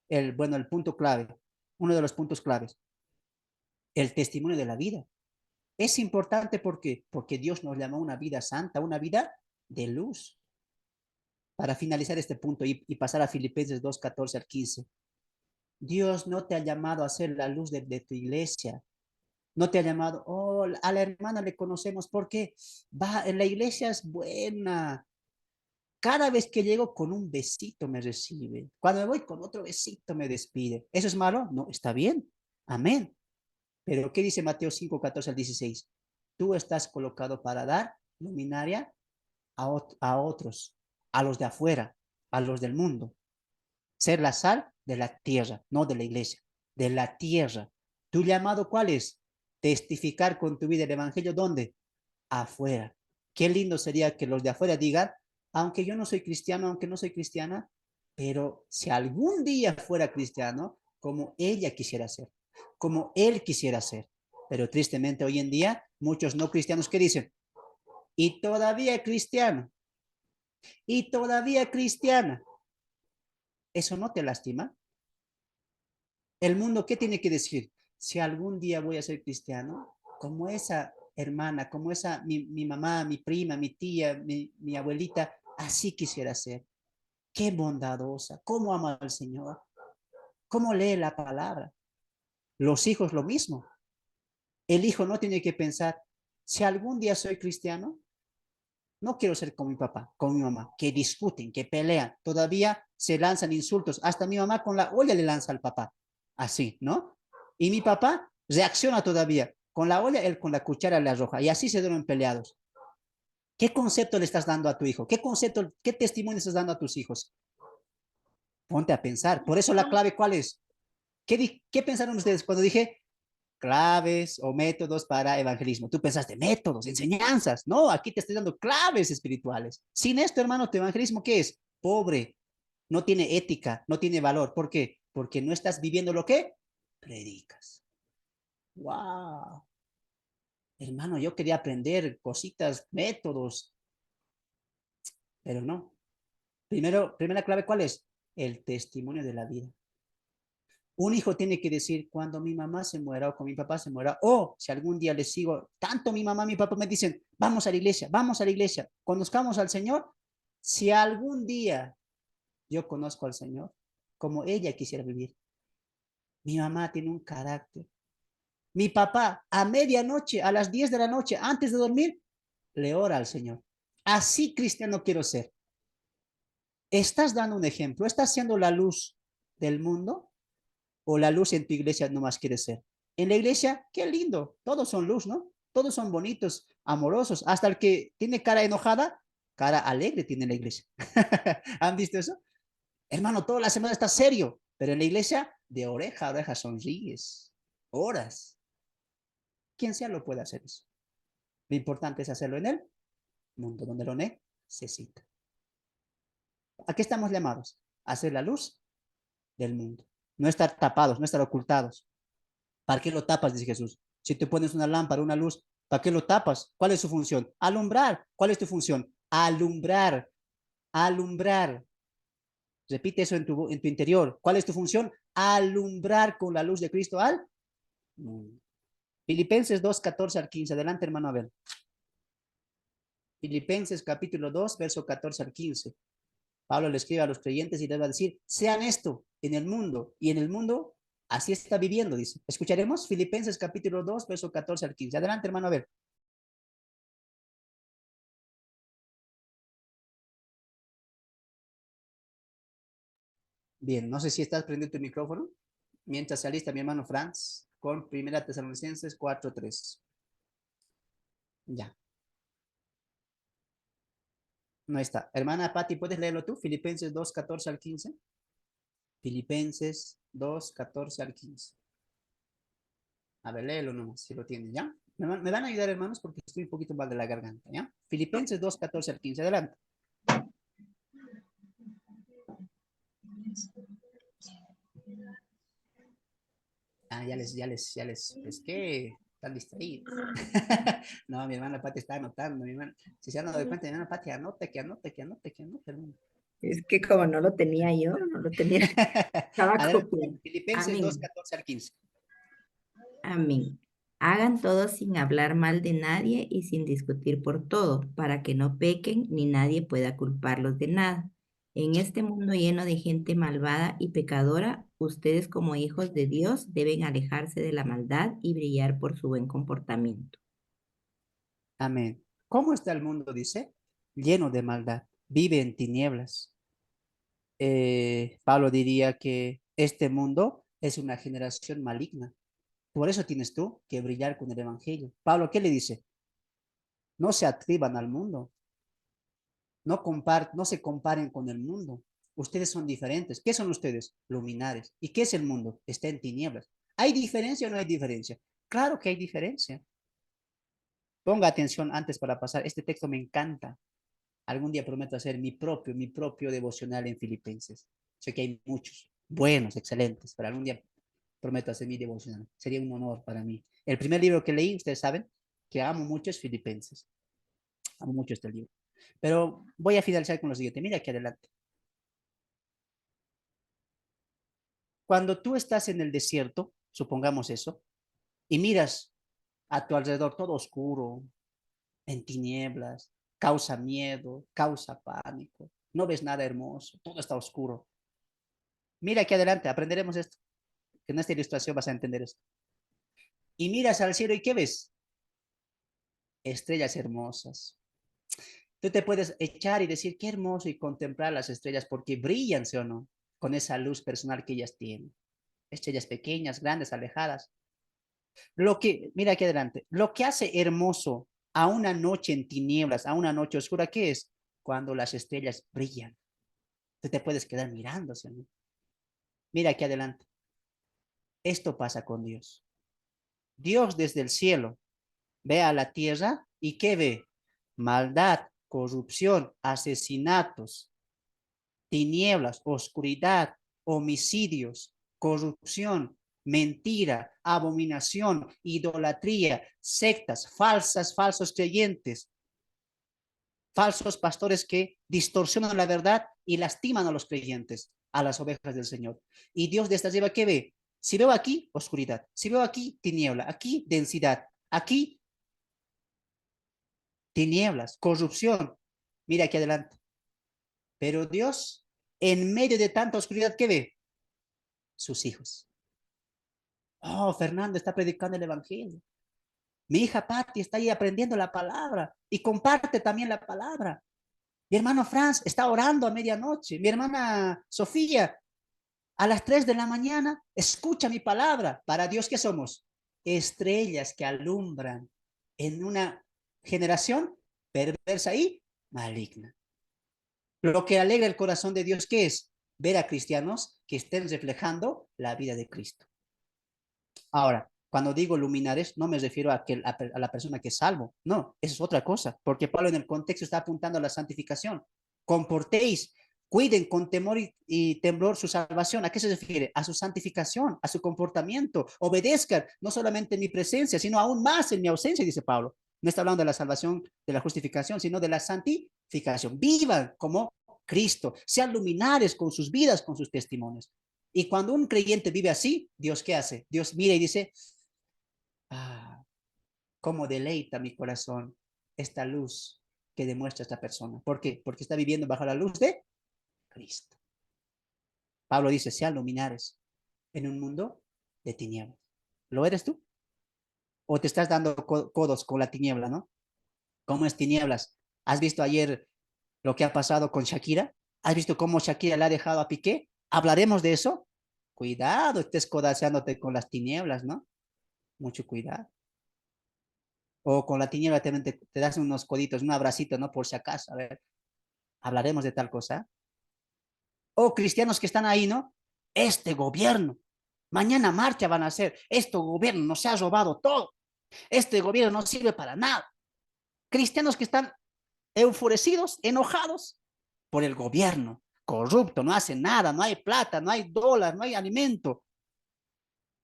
El punto clave, uno de los puntos claves, el testimonio de la vida. Es importante porque Dios nos llamó a una vida santa, una vida de luz. Para finalizar este punto y pasar a Filipenses 2, 14 al 15. Dios no te ha llamado a ser la luz de tu iglesia. No te ha llamado, oh, a la hermana le conocemos porque va, en la iglesia es buena. Cada vez que llego con un besito me recibe. Cuando me voy con otro besito me despide. ¿Eso es malo? No, está bien. Amén. Pero ¿qué dice Mateo 5, 14 al 16? Tú estás colocado para dar luminaria a otros, a los de afuera, a los del mundo. Ser la sal de la tierra, no de la iglesia, de la tierra. ¿Tu llamado cuál es? Testificar con tu vida el evangelio, ¿dónde? Afuera. Qué lindo sería que los de afuera digan, aunque yo no soy cristiano, aunque no soy cristiana, pero si algún día fuera cristiano, como ella quisiera ser, como él quisiera ser. Pero tristemente hoy en día, muchos no cristianos que dicen, y todavía cristiano, y todavía cristiana. ¿Eso no te lastima? El mundo, ¿qué tiene que decir? Si algún día voy a ser cristiano, como esa hermana, como esa mi mamá, mi prima, mi tía, mi abuelita, así quisiera ser. Qué bondadosa, cómo ama al Señor, cómo lee la palabra. Los hijos lo mismo. El hijo no tiene que pensar, si algún día soy cristiano, No quiero ser como mi papá, como mi mamá, que discuten, que pelean, todavía se lanzan insultos. Hasta mi mamá con la olla le lanza al papá. Así, ¿no? Y mi papá reacciona todavía. Con la olla, él con la cuchara le arroja. Y así se duermen peleados. ¿Qué concepto le estás dando a tu hijo? ¿Qué concepto, qué testimonio estás dando a tus hijos? Ponte a pensar. Por eso la clave, ¿cuál es? ¿Qué pensaron ustedes cuando dije claves o métodos para evangelismo? Tú pensaste métodos, enseñanzas. No, aquí te estoy dando claves espirituales. Sin esto, hermano, tu evangelismo, ¿qué es? Pobre, no tiene ética, no tiene valor. ¿Por qué? Porque no estás viviendo lo que predicas. ¡Wow! Hermano, yo quería aprender cositas, métodos, pero no. Primera clave, ¿cuál es? El testimonio de la vida. Un hijo tiene que decir, cuando mi mamá se muera o cuando mi papá se muera, o si algún día les sigo, tanto mi mamá, mi papá me dicen, vamos a la iglesia, conozcamos al Señor. Si algún día yo conozco al Señor, como ella quisiera vivir. Mi mamá tiene un carácter. Mi papá, a medianoche, a las 10 de la noche, antes de dormir, le ora al Señor. Así cristiano quiero ser. ¿Estás dando un ejemplo? ¿Estás siendo la luz del mundo? ¿O la luz en tu iglesia no más quiere ser? En la iglesia, qué lindo, todos son luz, ¿no? Todos son bonitos, amorosos, hasta el que tiene cara enojada, cara alegre tiene la iglesia. ¿Han visto eso? Hermano, toda la semana está serio, pero en la iglesia, de oreja a oreja sonríes, horas. Quien sea lo puede hacer eso. Lo importante es hacerlo en el mundo donde lo necesita. ¿A qué estamos llamados? A hacer la luz del mundo. No estar tapados, no estar ocultados. ¿Para qué lo tapas? Dice Jesús. Si te pones una lámpara, una luz, ¿para qué lo tapas? ¿Cuál es su función? Alumbrar. ¿Cuál es tu función? Alumbrar. Alumbrar. Repite eso en tu interior. ¿Cuál es tu función? Alumbrar con la luz de Cristo al mundo. Filipenses 2, 14 al 15. Adelante, hermano Abel. Filipenses capítulo 2, verso 14 al 15. Pablo le escribe a los creyentes y les va a decir, sean esto en el mundo, y en el mundo así está viviendo, dice. Escucharemos Filipenses capítulo 2, verso 14 al 15. Adelante, hermano, a ver. Bien, no sé si estás prendiendo tu micrófono. Mientras se alista mi hermano Franz con Primera Tesalonicenses 4:3. Ya, no está. Hermana Patti, ¿puedes leerlo tú? Filipenses 2, 14 al 15. Filipenses 2, 14 al 15. A ver, léelo nomás, si lo tienes, ¿ya? Me van a ayudar, hermanos, porque estoy un poquito mal de la garganta, ¿ya? Filipenses 2, 14 al 15, adelante. Ah, es que están distraídos. No, mi hermana Pati está anotando, mi hermana. Si se han dado cuenta, mi hermana Pati, anote, hermano. Es que como no lo tenía yo, no lo tenía, estaba Adelante, copiando. Filipenses 2, Amén. 14 al 15. Amén. Hagan todo sin hablar mal de nadie y sin discutir por todo, para que no pequen ni nadie pueda culparlos de nada. En este mundo lleno de gente malvada y pecadora, ustedes como hijos de Dios deben alejarse de la maldad y brillar por su buen comportamiento. Amén. ¿Cómo está el mundo? Dice, lleno de maldad, vive en tinieblas. Pablo diría que este mundo es una generación maligna. Por eso tienes tú que brillar con el evangelio. Pablo, ¿qué le dice? No se atriban al mundo, no se comparen con el mundo. Ustedes son diferentes. ¿Qué son ustedes? Luminares. ¿Y qué es el mundo? Está en tinieblas. ¿Hay diferencia o no hay diferencia? Claro que hay diferencia. Ponga atención antes para pasar. Este texto me encanta. Algún día prometo hacer mi propio devocional en Filipenses. Sé que hay muchos buenos, excelentes, pero algún día prometo hacer mi devocional. Sería un honor para mí. El primer libro que leí, ustedes saben, que amo mucho es Filipenses. Amo mucho este libro. Pero voy a finalizar con lo siguiente. Mira aquí adelante. Cuando tú estás en el desierto, supongamos eso, y miras a tu alrededor todo oscuro, en tinieblas, causa miedo, causa pánico, no ves nada hermoso, todo está oscuro. Mira aquí adelante, aprenderemos esto, que en esta ilustración vas a entender esto. Y miras al cielo y ¿qué ves? Estrellas hermosas. Tú te puedes echar y decir, qué hermoso y contemplar las estrellas porque brillan, ¿sí o no? Con esa luz personal que ellas tienen. Estrellas pequeñas, grandes, alejadas. Mira aquí adelante, lo que hace hermoso a una noche en tinieblas, a una noche oscura, ¿qué es? Cuando las estrellas brillan. Tú te puedes quedar mirando, ¿sí o no? Mira aquí adelante. Esto pasa con Dios. Dios desde el cielo ve a la tierra y ¿qué ve? Maldad, corrupción, asesinatos, tinieblas, oscuridad, homicidios, corrupción, mentira, abominación, idolatría, sectas, falsos creyentes, falsos pastores que distorsionan la verdad y lastiman a los creyentes, a las ovejas del Señor. Y Dios desde arriba, ¿qué ve? Si veo aquí, oscuridad. Si veo aquí, tiniebla. Aquí, densidad. Aquí, tinieblas, corrupción. Mira aquí adelante. Pero Dios, en medio de tanta oscuridad, ¿qué ve? Sus hijos. Oh, Fernando está predicando el evangelio. Mi hija Patti está ahí aprendiendo la palabra y comparte también la palabra. Mi hermano Franz está orando a medianoche. Mi hermana Sofía a las 3 de la mañana escucha mi palabra. Para Dios, ¿qué somos? Estrellas que alumbran en una generación perversa y maligna. Lo que alegra el corazón de Dios, ¿qué es? Ver a cristianos que estén reflejando la vida de Cristo. Ahora, cuando digo luminares, no me refiero a la persona que es salvo. No, eso es otra cosa, porque Pablo en el contexto está apuntando a la santificación. Comportéis, cuiden con temor y temblor su salvación. ¿A qué se refiere? A su santificación, a su comportamiento. Obedezcan, no solamente en mi presencia, sino aún más en mi ausencia, dice Pablo. No está hablando de la salvación, de la justificación, sino de la santificación. Vivan como Cristo, sean luminares con sus vidas, con sus testimonios. Y cuando un creyente vive así, Dios ¿qué hace? Dios mira y dice, ah, cómo deleita mi corazón esta luz que demuestra esta persona. ¿Por qué? Porque está viviendo bajo la luz de Cristo. Pablo dice, sean luminares en un mundo de tinieblas. ¿Lo eres tú? ¿O te estás dando codos con la tiniebla, no? ¿Cómo es tinieblas? ¿Has visto ayer lo que ha pasado con Shakira? ¿Has visto cómo Shakira le ha dejado a Piqué? ¿Hablaremos de eso? Cuidado, estés codaceándote con las tinieblas, ¿no? Mucho cuidado. O con la tiniebla te das unos coditos, un abracito, ¿no? Por si acaso, a ver, hablaremos de tal cosa. O cristianos que están ahí, ¿no? Este gobierno, mañana marcha van a hacer, este gobierno nos ha robado todo, este gobierno no sirve para nada. Cristianos que están enfurecidos, enojados por el gobierno, corrupto, no hace nada, no hay plata, no hay dólar, no hay alimento.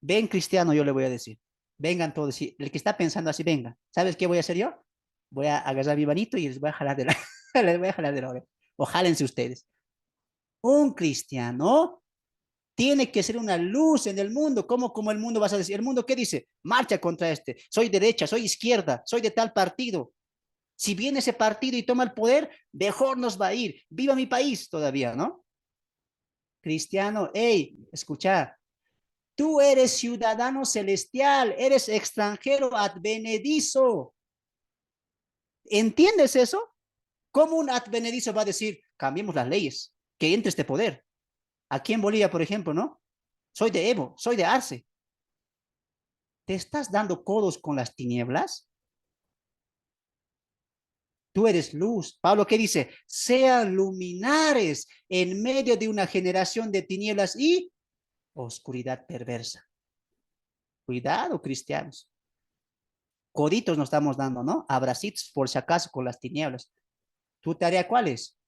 Ven, cristiano, yo le voy a decir. Vengan todos. El que está pensando así, venga. ¿Sabes qué voy a hacer yo? Voy a agarrar mi manito y les voy a jalar de la, les voy a jalar de la oreja. O jálense ustedes. Un cristiano tiene que ser una luz en el mundo. ¿Cómo el mundo vas a decir? ¿El mundo qué dice? Marcha contra este. Soy derecha, soy izquierda, soy de tal partido. Si viene ese partido y toma el poder, mejor nos va a ir. Viva mi país todavía, ¿no? Cristiano, hey, escucha, tú eres ciudadano celestial, eres extranjero advenedizo. ¿Entiendes eso? ¿Cómo un advenedizo va a decir, cambiemos las leyes, que entre este poder? Aquí en Bolivia, por ejemplo, ¿no? Soy de Evo, soy de Arce. ¿Te estás dando codos con las tinieblas? Tú eres luz. Pablo, ¿qué dice? Sean luminares en medio de una generación de tinieblas y oscuridad perversa. Cuidado, cristianos. Coditos nos estamos dando, ¿no? Abracitos por si acaso con las tinieblas. ¿Tu tarea cuál es?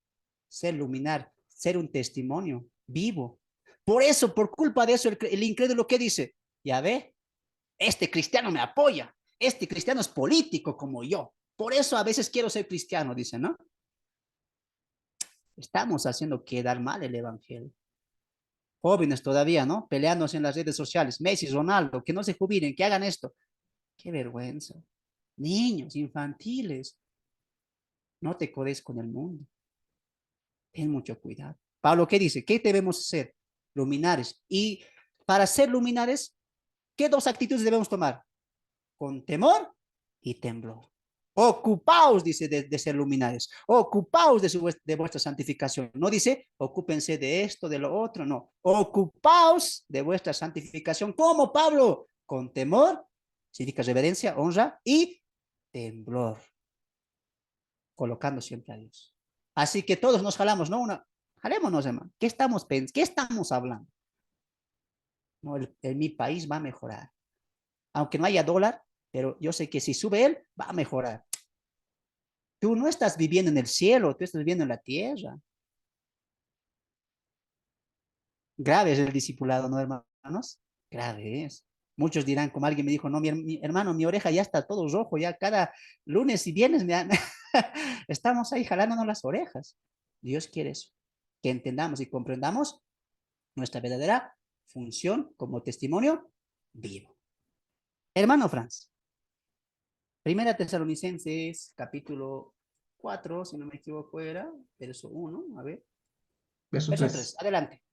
Ser luminar, ser un testimonio vivo. Por eso, por culpa de eso, el incrédulo, ¿qué dice? Ya ve, este cristiano me apoya. Este cristiano es político como yo. Por eso a veces quiero ser cristiano, dice, ¿no? Estamos haciendo quedar mal el evangelio. Jóvenes todavía, ¿no? Peleándose en las redes sociales. Messi, Ronaldo, que no se jubilen, que hagan esto. Qué vergüenza. Niños, infantiles, no te codes con el mundo. Ten mucho cuidado. Pablo, ¿qué dice? ¿Qué debemos hacer? Luminares. Y para ser luminares, ¿qué dos actitudes debemos tomar? Con temor y temblor. Ocupaos, dice, de ser luminarios. Ocupaos de vuestra santificación. No dice, ocúpense de esto, de lo otro, no. Ocupaos de vuestra santificación. ¿Cómo, Pablo? Con temor, significa reverencia, honra y temblor. Colocando siempre a Dios. Así que todos nos jalamos, ¿no? Jalémonos, hermano. ¿Qué estamos hablando? No, mi país va a mejorar. Aunque no haya dólar, pero yo sé que si sube él, va a mejorar. Tú no estás viviendo en el cielo, tú estás viviendo en la tierra. Grave es el discipulado, ¿no, hermanos? Grave es. Muchos dirán, como alguien me dijo, no, mi hermano, mi oreja ya está todo rojo, ya cada lunes y viernes estamos ahí jalándonos las orejas. Dios quiere eso, que entendamos y comprendamos nuestra verdadera función como testimonio vivo. Hermano Franz, Primera Tesalonicenses, capítulo 4, si no me equivoco era, verso 1, a ver. Verso Verso 3. 3, adelante.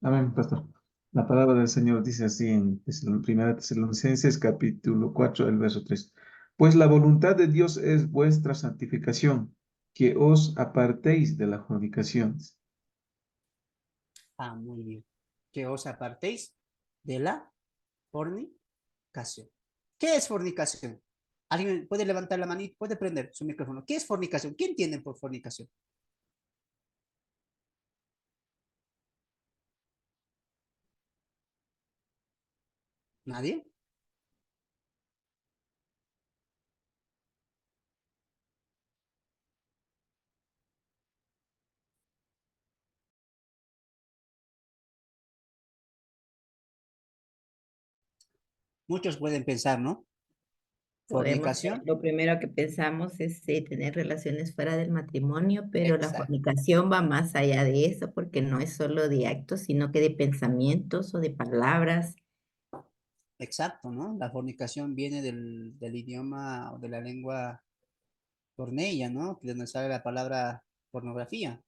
Amén, pastor. La palabra del Señor dice así en Primera Tesalonicenses, capítulo 4, el verso 3. Pues la voluntad de Dios es vuestra santificación, que os apartéis de la fornicación. Ah, muy bien. Que os apartéis de la fornicación. ¿Qué es fornicación? ¿Alguien puede levantar la manita? ¿Puede prender su micrófono? ¿Qué es fornicación? ¿Qué entienden por fornicación? ¿Nadie? Muchos pueden pensar, ¿no? Fornicación. Lo primero que pensamos es tener relaciones fuera del matrimonio, pero la Exacto. fornicación va más allá de eso, porque no es solo de actos, sino que de pensamientos o de palabras. Exacto, ¿no? La fornicación viene del idioma o de la lengua porneia, ¿no? De donde sale la palabra pornografía,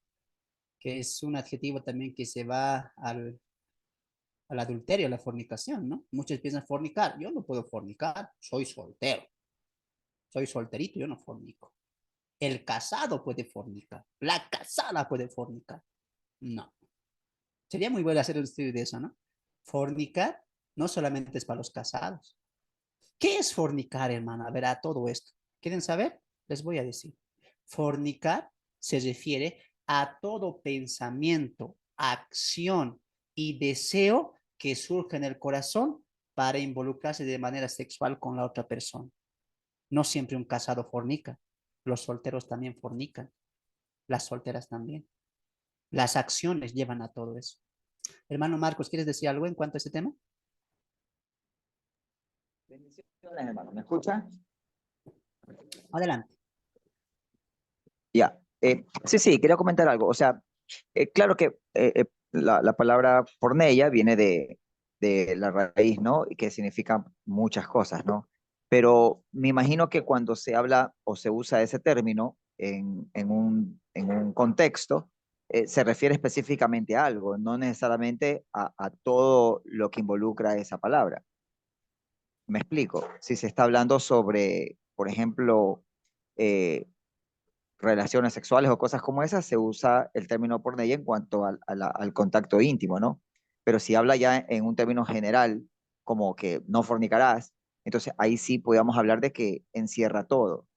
que es un adjetivo también que se va al adulterio, a la fornicación, ¿no? Muchos piensan fornicar. Yo no puedo fornicar, soy soltero. Soy solterito, yo no fornico. El casado puede fornicar. La casada puede fornicar. No. Sería muy bueno hacer un estudio de eso, ¿no? Fornicar no solamente es para los casados. ¿Qué es fornicar, hermano? A ver, a todo esto. ¿Quieren saber? Les voy a decir. Fornicar se refiere a todo pensamiento, acción y deseo que surge en el corazón para involucrarse de manera sexual con la otra persona. No siempre un casado fornica. Los solteros también fornican. Las solteras también. Las acciones llevan a todo eso. Hermano Marcos, ¿quieres decir algo en cuanto a ese tema? Bendiciones, hermano. ¿Me escucha? Adelante. Ya. Sí, quería comentar algo. O sea, claro que la palabra porneia viene de la raíz, ¿no? Y que significa muchas cosas, ¿no? Pero me imagino que cuando se habla o se usa ese término en un contexto, se refiere específicamente a algo, no necesariamente a todo lo que involucra esa palabra. Me explico. Si se está hablando sobre, por ejemplo, eh, relaciones sexuales o cosas como esas, se usa el término porneia en cuanto al contacto íntimo, ¿no? Pero si habla ya en un término general, como que no fornicarás, entonces ahí sí podríamos hablar de que encierra todo.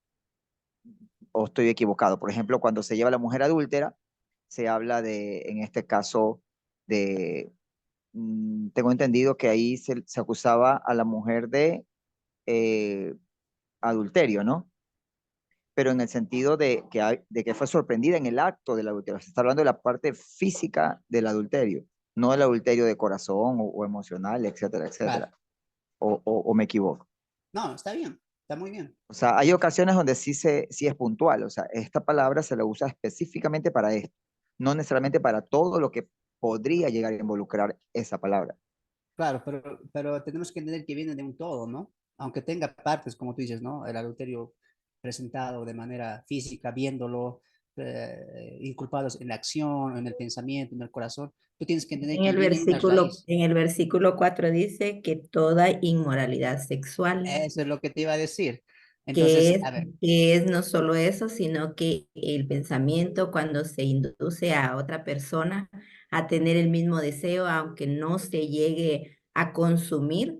O estoy equivocado. Por ejemplo, cuando se lleva a la mujer adúltera, se habla de, en este caso, de, tengo entendido que ahí se acusaba a la mujer de eh, adulterio, ¿no? Pero en el sentido de que fue sorprendida en el acto del adulterio. Se está hablando de la parte física del adulterio, no del adulterio de corazón o emocional, etcétera, Claro. etcétera. O me equivoco. No, está bien. Está muy bien. O sea, hay ocasiones donde sí es puntual. O sea, esta palabra se la usa específicamente para esto, no necesariamente para todo lo que podría llegar a involucrar esa palabra. Claro, pero tenemos que entender que viene de un todo, ¿no? Aunque tenga partes, como tú dices, ¿no? El adulterio presentado de manera física, viéndolo, inculpados en la acción, en el pensamiento, en el corazón, tú tienes que entender que viene una raíz. En el versículo 4 dice que toda inmoralidad sexual. Eso es lo que te iba a decir. Entonces, a ver, Que es no solo eso, sino que el pensamiento cuando se induce a otra persona a tener el mismo deseo, aunque no se llegue a consumir,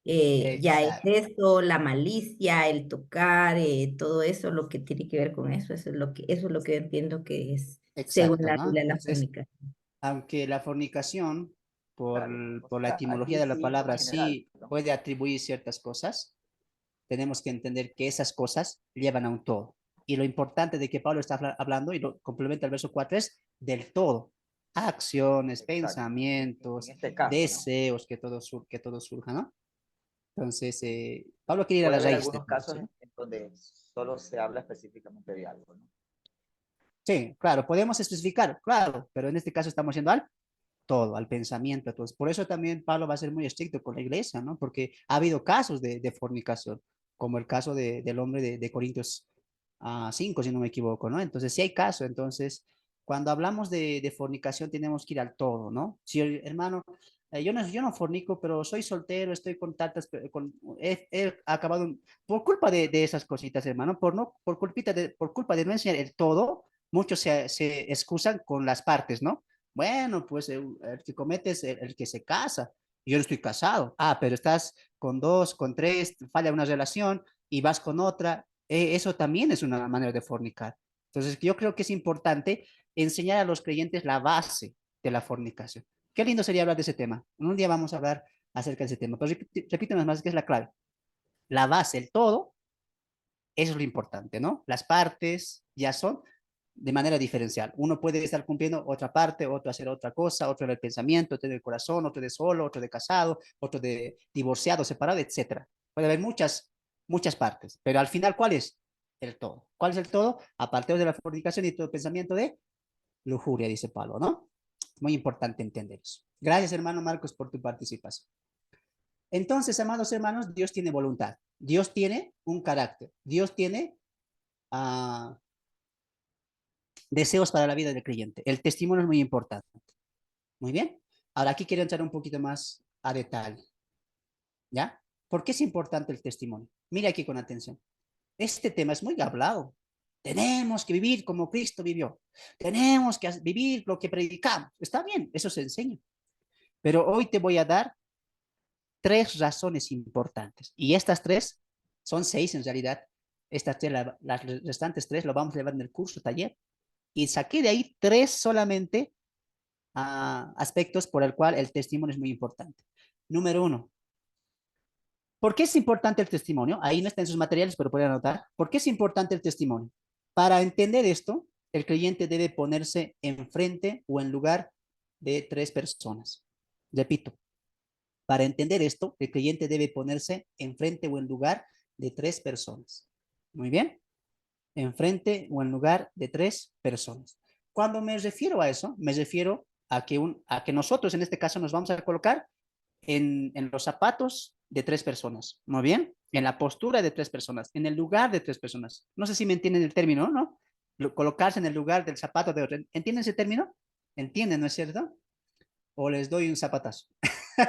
ya es exacto, eso, la malicia, el tocar, todo eso, lo que tiene que ver con eso, eso es lo que yo entiendo que es, según exacto, la ¿no? Biblia, la Entonces, fornicación. aunque la fornicación, Claro. O por la sea, etimología aquí de la sí, en palabra, general, sí ¿no? puede atribuir ciertas cosas, tenemos que entender que esas cosas llevan a un todo. Y lo importante de que Pablo está hablando, y lo complementa el verso 4, es del todo. Acciones, Exacto. En pensamientos, este caso, ¿no? deseos, que todo surja, ¿no? Entonces, Pablo quiere ir a Puede la haber raíz de algunos todo casos eso, ¿no? en donde solo se habla específicamente de algo, ¿no? Sí, claro, podemos especificar, claro, pero en este caso estamos yendo al todo, al pensamiento. Entonces, por eso también Pablo va a ser muy estricto con la iglesia, ¿no? Porque ha habido casos de fornicación, como el caso del hombre de Corintios 5, si no me equivoco, ¿no? Entonces, si hay caso, entonces, cuando hablamos de fornicación tenemos que ir al todo, ¿no? Si, hermano, yo no fornico, pero soy soltero, estoy con tantas, he acabado, por culpa de esas cositas, hermano, por culpa de no enseñar el todo, muchos se excusan con las partes, ¿no? Bueno, pues el que comete es el que se casa. Yo no estoy casado. Ah, pero estás con dos, con tres, falla una relación y vas con otra. Eso también es una manera de fornicar. Entonces, yo creo que es importante enseñar a los creyentes la base de la fornicación. Qué lindo sería hablar de ese tema. Un día vamos a hablar acerca de ese tema. Pero repito más que es la clave. La base, el todo, eso es lo importante, ¿no? Las partes ya son de manera diferencial. Uno puede estar cumpliendo otra parte, otro hacer otra cosa, otro del pensamiento, otro del corazón, otro de solo, otro de casado, otro de divorciado, separado, etcétera. Puede haber muchas partes, pero al final, ¿cuál es el todo? ¿Cuál es el todo? Aparte de la fornicación y todo pensamiento de lujuria, dice Pablo, ¿no? Muy importante entender eso. Gracias, hermano Marcos, por tu participación. Entonces, amados hermanos, Dios tiene voluntad, Dios tiene un carácter, Dios tiene uh, deseos para la vida del creyente. El testimonio es muy importante. Muy bien. Ahora aquí quiero entrar un poquito más a detalle. ¿Ya? ¿Por qué es importante el testimonio? Mira aquí con atención. Este tema es muy hablado. Tenemos que vivir como Cristo vivió. Tenemos que vivir lo que predicamos. Está bien, eso se enseña. Pero hoy te voy a dar tres razones importantes. Y estas tres, son seis en realidad. Estas tres, las restantes tres, lo vamos a llevar en el curso, taller. Y saqué de ahí tres solamente aspectos por el cual el testimonio es muy importante. Número uno, ¿por qué es importante el testimonio? Ahí no está en sus materiales, pero pueden anotar. ¿Por qué es importante el testimonio? Para entender esto, el creyente debe ponerse enfrente o en lugar de tres personas. Repito, para entender esto, el creyente debe ponerse enfrente o en lugar de tres personas. Muy bien. Enfrente o en lugar de tres personas. Cuando me refiero a eso, me refiero a que nosotros en este caso nos vamos a colocar en los zapatos de tres personas, ¿muy bien? En la postura de tres personas, en el lugar de tres personas. No sé si me entienden el término, ¿no? Colocarse en el lugar del zapato de otro. ¿Entienden ese término? ¿Entienden, no es cierto? O les doy un zapatazo. No,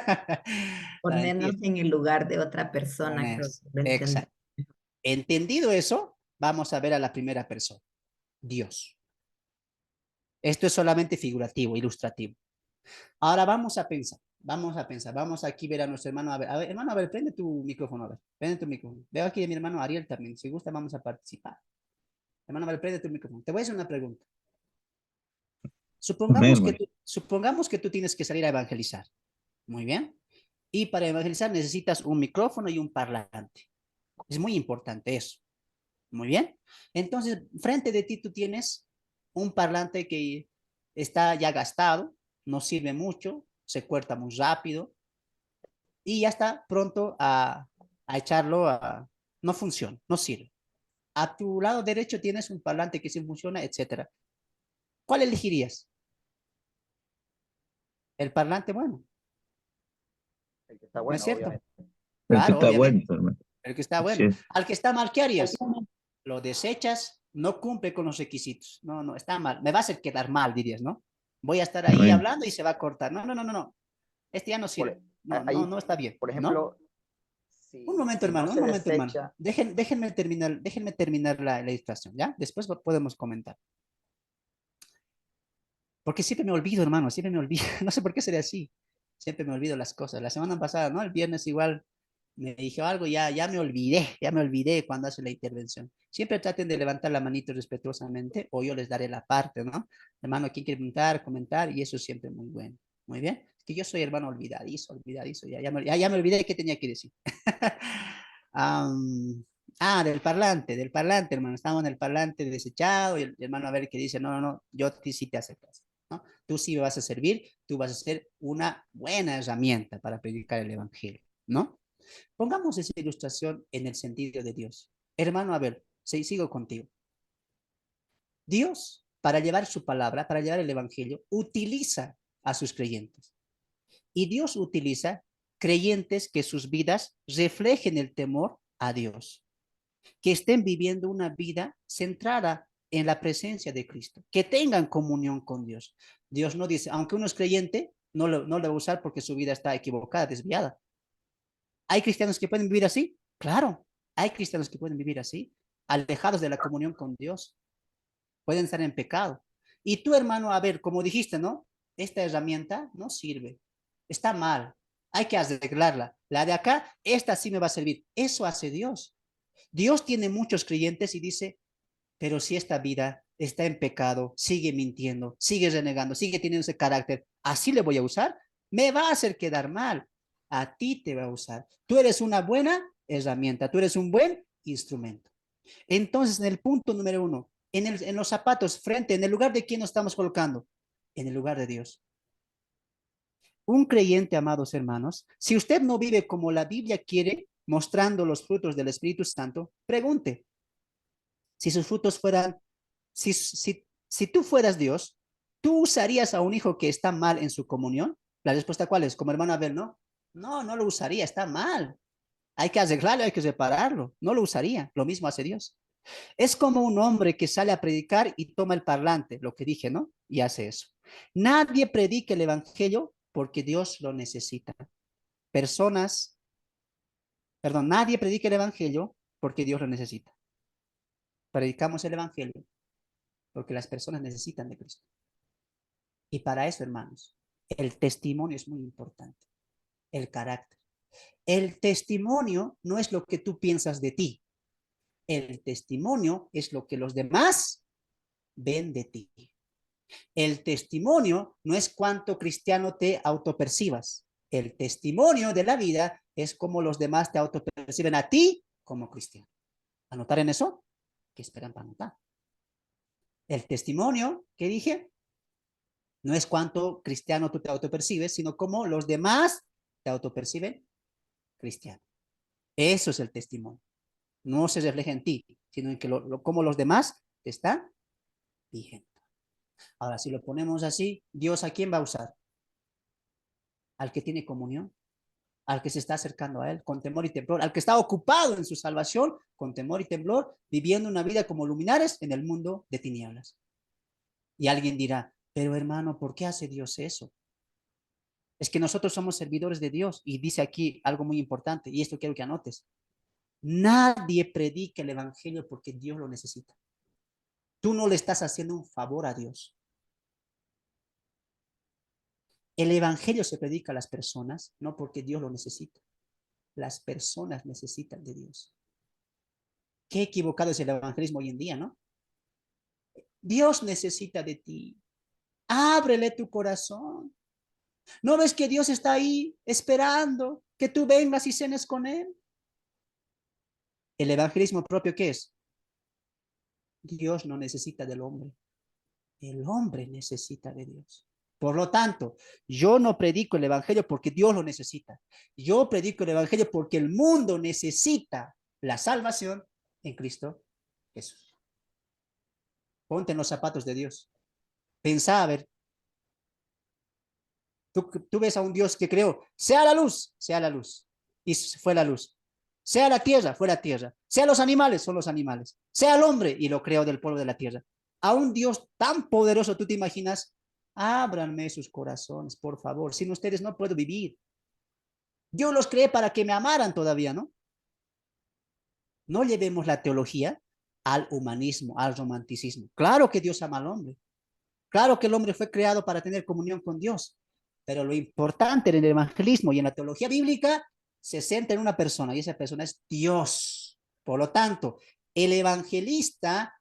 Ponernos entiendo. en el lugar de otra persona, creo que lo entendí. Exacto. Entendido eso, vamos a ver a la primera persona, Dios. Esto es solamente figurativo, ilustrativo. Ahora vamos aquí a ver a nuestro hermano. A ver, hermano, a ver, prende tu micrófono, a ver, prende tu micrófono. Veo aquí a mi hermano Ariel también, si gusta vamos a participar. Hermano, a ver, prende tu micrófono. Te voy a hacer una pregunta. Amén, hermano. Supongamos que tú tienes que salir a evangelizar. Muy bien. Y para evangelizar necesitas un micrófono y un parlante. Es muy importante eso. Muy bien. Entonces, frente de ti tú tienes un parlante que está ya gastado, no sirve mucho, se corta muy rápido y ya está pronto a echarlo a... No funciona, no sirve. A tu lado derecho tienes un parlante que sí funciona, etcétera. ¿Cuál elegirías? El parlante bueno, El que está ¿no es bueno, cierto? obviamente. El que Claro, está bueno, obviamente. hermano. El que está Así bueno. es. Al que está mal, ¿qué harías? Lo desechas, no cumple con los requisitos. No, no, está mal. Me va a hacer quedar mal, dirías, ¿no? Voy a estar ahí Amén. hablando y se va a cortar. No, no, no, no, no. Este ya no Por, sirve. No, no, ahí, no está bien, por ¿no? ejemplo, Un momento, si no hermano, un se momento, hermano. desecha, Déjenme terminar la ilustración, ¿ya? Después podemos comentar. Porque siempre me olvido, hermano, siempre me olvido. No sé por qué sería así. Siempre me olvido las cosas. La semana pasada, ¿no? El viernes igual me dijo algo, ya me olvidé cuando hace la intervención. Siempre traten de levantar la manito respetuosamente o yo les daré la parte, ¿no? Hermano, ¿quién quiere preguntar, comentar? Y eso es siempre muy bueno. Muy bien. Es que yo soy hermano olvidadizo. Ya me olvidé qué tenía que decir. Del parlante, hermano. Estamos en el parlante desechado y el hermano a ver qué dice, no, yo sí te hace caso, ¿no? Tú sí me vas a servir, tú vas a ser una buena herramienta para predicar el evangelio, ¿no? Pongamos esa ilustración en el sentido de Dios. Hermano, a ver, sigo contigo. Dios, para llevar su palabra, para llevar el evangelio, utiliza a sus creyentes. Y Dios utiliza creyentes que sus vidas reflejen el temor a Dios, que estén viviendo una vida centrada en la presencia de Cristo, que tengan comunión con Dios. Dios no dice, aunque uno es creyente, no le va a usar porque su vida está equivocada, desviada. ¿Hay cristianos que pueden vivir así? Claro, hay cristianos que pueden vivir así, alejados de la comunión con Dios, pueden estar en pecado. Y tú, hermano, a ver, como dijiste, ¿no? Esta herramienta no sirve, está mal, hay que arreglarla. La de acá, esta sí me va a servir. Eso hace Dios. Dios tiene muchos creyentes y dice, pero si esta vida está en pecado, sigue mintiendo, sigue renegando, sigue teniendo ese carácter, así le voy a usar, me va a hacer quedar mal. A ti te va a usar. Tú eres una buena herramienta, tú eres un buen instrumento. Entonces, en el punto número 1, en los zapatos, frente, en el lugar de quién nos estamos colocando, en el lugar de Dios. Un creyente, amados hermanos, si usted no vive como la Biblia quiere, mostrando los frutos del Espíritu Santo, pregunte, si sus frutos fueran, si tú fueras Dios, ¿tú usarías a un hijo que está mal en su comunión? La respuesta, ¿cuál es? Como hermano Abel, ¿no? No lo usaría, está mal. Hay que arreglarlo, hay que repararlo. No lo usaría. Lo mismo hace Dios. Es como un hombre que sale a predicar y toma el parlante, lo que dije, ¿no? Y hace eso. Nadie predica el evangelio porque Dios lo necesita. Nadie predica el evangelio porque Dios lo necesita. Predicamos el evangelio porque las personas necesitan de Cristo. Y para eso, hermanos, el testimonio es muy importante. El carácter. El testimonio no es lo que tú piensas de ti. El testimonio es lo que los demás ven de ti. El testimonio no es cuánto cristiano te autopercibas. El testimonio de la vida es cómo los demás te autoperciben a ti como cristiano. ¿Anotar en eso? ¿Qué esperan para anotar? El testimonio, ¿qué dije? No es cuánto cristiano tú te autopercibes, sino cómo los demás te autoperciben cristiano. Eso es el testimonio. No se refleja en ti, sino en que cómo los demás te están viendo. Ahora, si lo ponemos así, ¿Dios a quién va a usar? Al que tiene comunión, al que se está acercando a Él con temor y temblor, al que está ocupado en su salvación con temor y temblor, viviendo una vida como luminares en el mundo de tinieblas. Y alguien dirá, pero hermano, ¿por qué hace Dios eso? Es que nosotros somos servidores de Dios y dice aquí algo muy importante y esto quiero que anotes. Nadie predica el evangelio porque Dios lo necesita. Tú no le estás haciendo un favor a Dios. El evangelio se predica a las personas, no porque Dios lo necesita. Las personas necesitan de Dios. Qué equivocado es el evangelismo hoy en día, ¿no? Dios necesita de ti. Ábrele tu corazón. ¿No ves que Dios está ahí esperando que tú vengas y cenes con Él? ¿El evangelismo propio qué es? Dios no necesita del hombre. El hombre necesita de Dios. Por lo tanto, yo no predico el evangelio porque Dios lo necesita. Yo predico el evangelio porque el mundo necesita la salvación en Cristo Jesús. Ponte en los zapatos de Dios. Pensá, a ver, tú ves a un Dios que creó, sea la luz, y fue la luz. Sea la tierra, fue la tierra. Sea los animales, son los animales. Sea el hombre, y lo creó del polvo de la tierra. A un Dios tan poderoso, ¿tú te imaginas? Ábranme sus corazones, por favor. Sin ustedes no puedo vivir. Yo los creé para que me amaran todavía, ¿no? No llevemos la teología al humanismo, al romanticismo. Claro que Dios ama al hombre. Claro que el hombre fue creado para tener comunión con Dios. Pero lo importante en el evangelismo y en la teología bíblica se centra en una persona y esa persona es Dios. Por lo tanto, el evangelista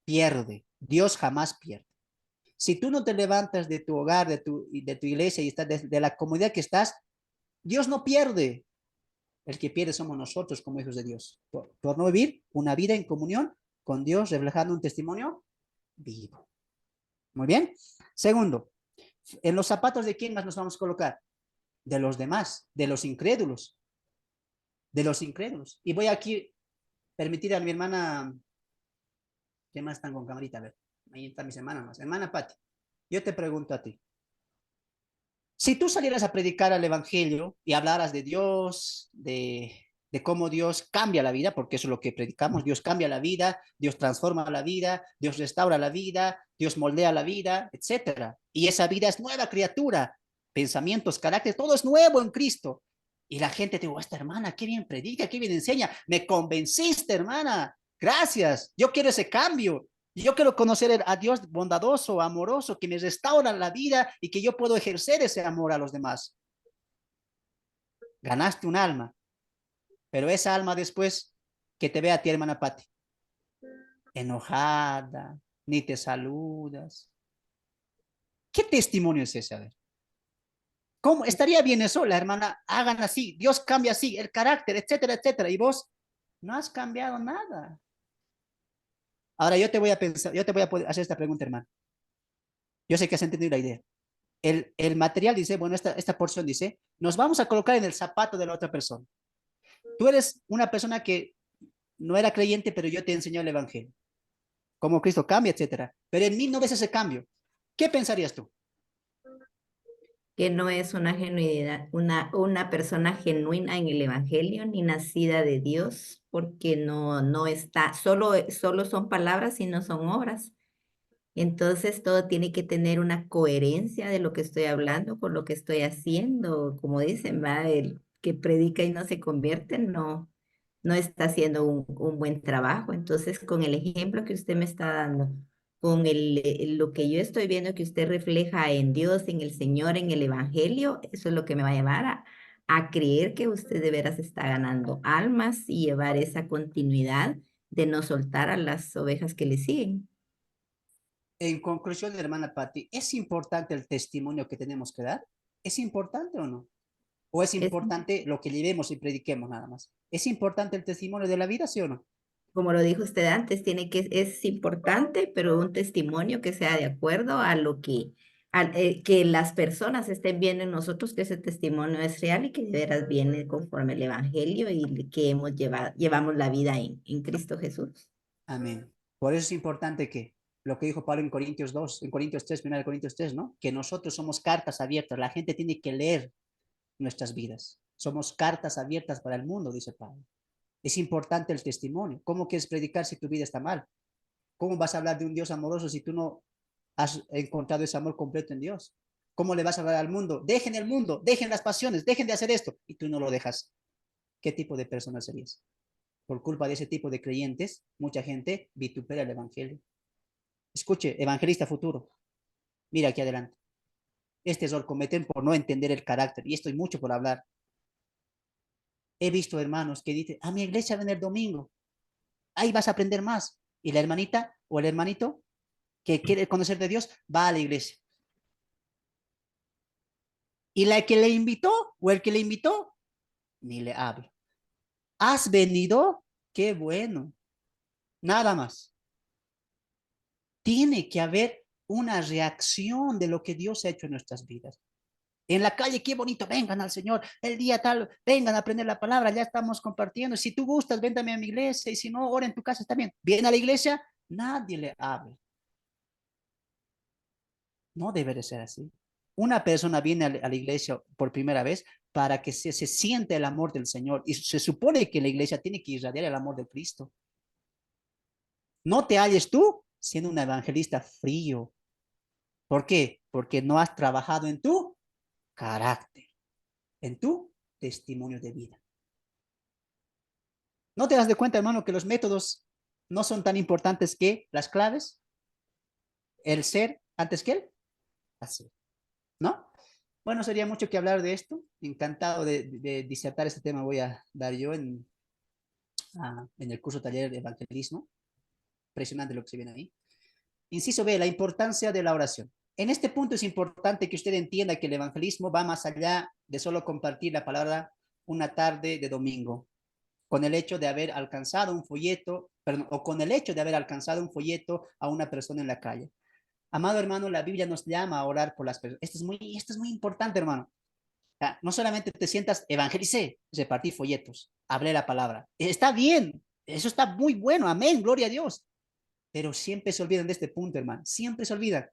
pierde. Dios jamás pierde. Si tú no te levantas de tu hogar, de tu iglesia y estás de la comunidad que estás, Dios no pierde. El que pierde somos nosotros como hijos de Dios. Por no vivir una vida en comunión con Dios, reflejando un testimonio vivo. Muy bien. Segundo, en los zapatos de quién más nos vamos a colocar? De los demás, de los incrédulos. De los incrédulos. Y voy aquí a permitir a mi hermana, ¿qué más están con camarita? A ver, ahí está mi hermana más. Hermana Pati, yo te pregunto a ti. Si tú salieras a predicar el evangelio y hablaras de Dios, de cómo Dios cambia la vida, porque eso es lo que predicamos, Dios cambia la vida, Dios transforma la vida, Dios restaura la vida, Dios moldea la vida, etcétera. Y esa vida es nueva criatura, pensamientos, carácter, todo es nuevo en Cristo. Y la gente te dice, esta hermana, qué bien predica, qué bien enseña, me convenciste, hermana, gracias, yo quiero ese cambio. Yo quiero conocer a Dios bondadoso, amoroso, que me restaura la vida y que yo puedo ejercer ese amor a los demás. Ganaste un alma, pero esa alma después que te ve a ti, hermana Pati, enojada, ni te saludas. ¿Qué testimonio es ese? A ver. ¿Cómo? Estaría bien eso, la hermana, hagan así, Dios cambia así, el carácter, etcétera, etcétera, y vos no has cambiado nada. Ahora yo te voy a pensar, yo te voy a hacer esta pregunta, hermano. Yo sé que has entendido la idea. El material dice, bueno, esta porción dice, nos vamos a colocar en el zapato de la otra persona. Tú eres una persona que no era creyente, pero yo te enseñé el evangelio. Cómo Cristo cambia, etcétera. Pero en mí no ves ese cambio. ¿Qué pensarías tú? Que no es una genuidad, una persona genuina en el Evangelio ni nacida de Dios, porque no está, solo son palabras y no son obras. Entonces todo tiene que tener una coherencia de lo que estoy hablando con lo que estoy haciendo. Como dicen, va, el que predica y no se convierte, no está haciendo un buen trabajo. Entonces, con el ejemplo que usted me está dando, con lo que yo estoy viendo que usted refleja en Dios, en el Señor, en el Evangelio, eso es lo que me va a llevar a creer que usted de veras está ganando almas y llevar esa continuidad de no soltar a las ovejas que le siguen. En conclusión, hermana Patti, ¿es importante el testimonio que tenemos que dar? ¿Es importante o no? ¿O es Es importante lo que llevemos y prediquemos nada más? ¿Es importante el testimonio de la vida, sí o no? como lo dijo usted antes, es importante, pero un testimonio que sea de acuerdo a lo que las personas estén viendo en nosotros, que ese testimonio es real y que de veras viene conforme el Evangelio y que llevamos la vida en Cristo Jesús. Amén. Por eso es importante que lo que dijo Pablo en Corintios 2, en Corintios 3, 1 Corintios 3, ¿no? Que nosotros somos cartas abiertas. La gente tiene que leer nuestras vidas. Somos cartas abiertas para el mundo, dice Pablo. Es importante el testimonio. ¿Cómo quieres predicar si tu vida está mal? ¿Cómo vas a hablar de un Dios amoroso si tú no has encontrado ese amor completo en Dios? ¿Cómo le vas a hablar al mundo? Dejen el mundo, dejen las pasiones, dejen de hacer esto. Y tú no lo dejas. ¿Qué tipo de persona serías? Por culpa de ese tipo de creyentes, mucha gente vitupera el evangelio. Escuche, evangelista futuro, mira aquí adelante. Este error cometen por no entender el carácter, y esto hay mucho por hablar. He visto hermanos que dicen, a mi iglesia ven el domingo, ahí vas a aprender más. Y la hermanita o el hermanito que quiere conocer de Dios va a la iglesia. Y la que le invitó o el que le invitó, ni le habla. ¿Has venido? Qué bueno. Nada más. Tiene que haber una reacción de lo que Dios ha hecho en nuestras vidas. En la calle, qué bonito, vengan al Señor, el día tal, vengan a aprender la palabra, ya estamos compartiendo. Si tú gustas, ven también a mi iglesia, y si no, ora en tu casa, está bien. Viene a la iglesia, nadie le habla. No debe de ser así. Una persona viene a la iglesia por primera vez para que se siente el amor del Señor, y se supone que la iglesia tiene que irradiar el amor de Cristo. No te halles tú siendo un evangelista frío. ¿Por qué? Porque no has trabajado en tu carácter, en tu testimonio de vida. ¿No te das de cuenta, hermano, que los métodos no son tan importantes que las claves? El ser antes que el hacer, ¿no? Bueno, sería mucho que hablar de esto. Encantado de disertar este tema voy a dar yo en el curso taller de evangelismo. Impresionante lo que se viene ahí. Inciso B, la importancia de la oración. En este punto es importante que usted entienda que el evangelismo va más allá de solo compartir la palabra una tarde de domingo, con el hecho de haber alcanzado un folleto, perdón, o con el hecho de haber alcanzado un folleto a una persona en la calle. Amado hermano, la Biblia nos llama a orar por las personas. Esto es muy importante, hermano. No solamente te sientas, evangelicé, repartí folletos, hablé la palabra. Está bien, eso está muy bueno, amén, gloria a Dios. Pero siempre se olvidan de este punto, hermano. Siempre se olvidan.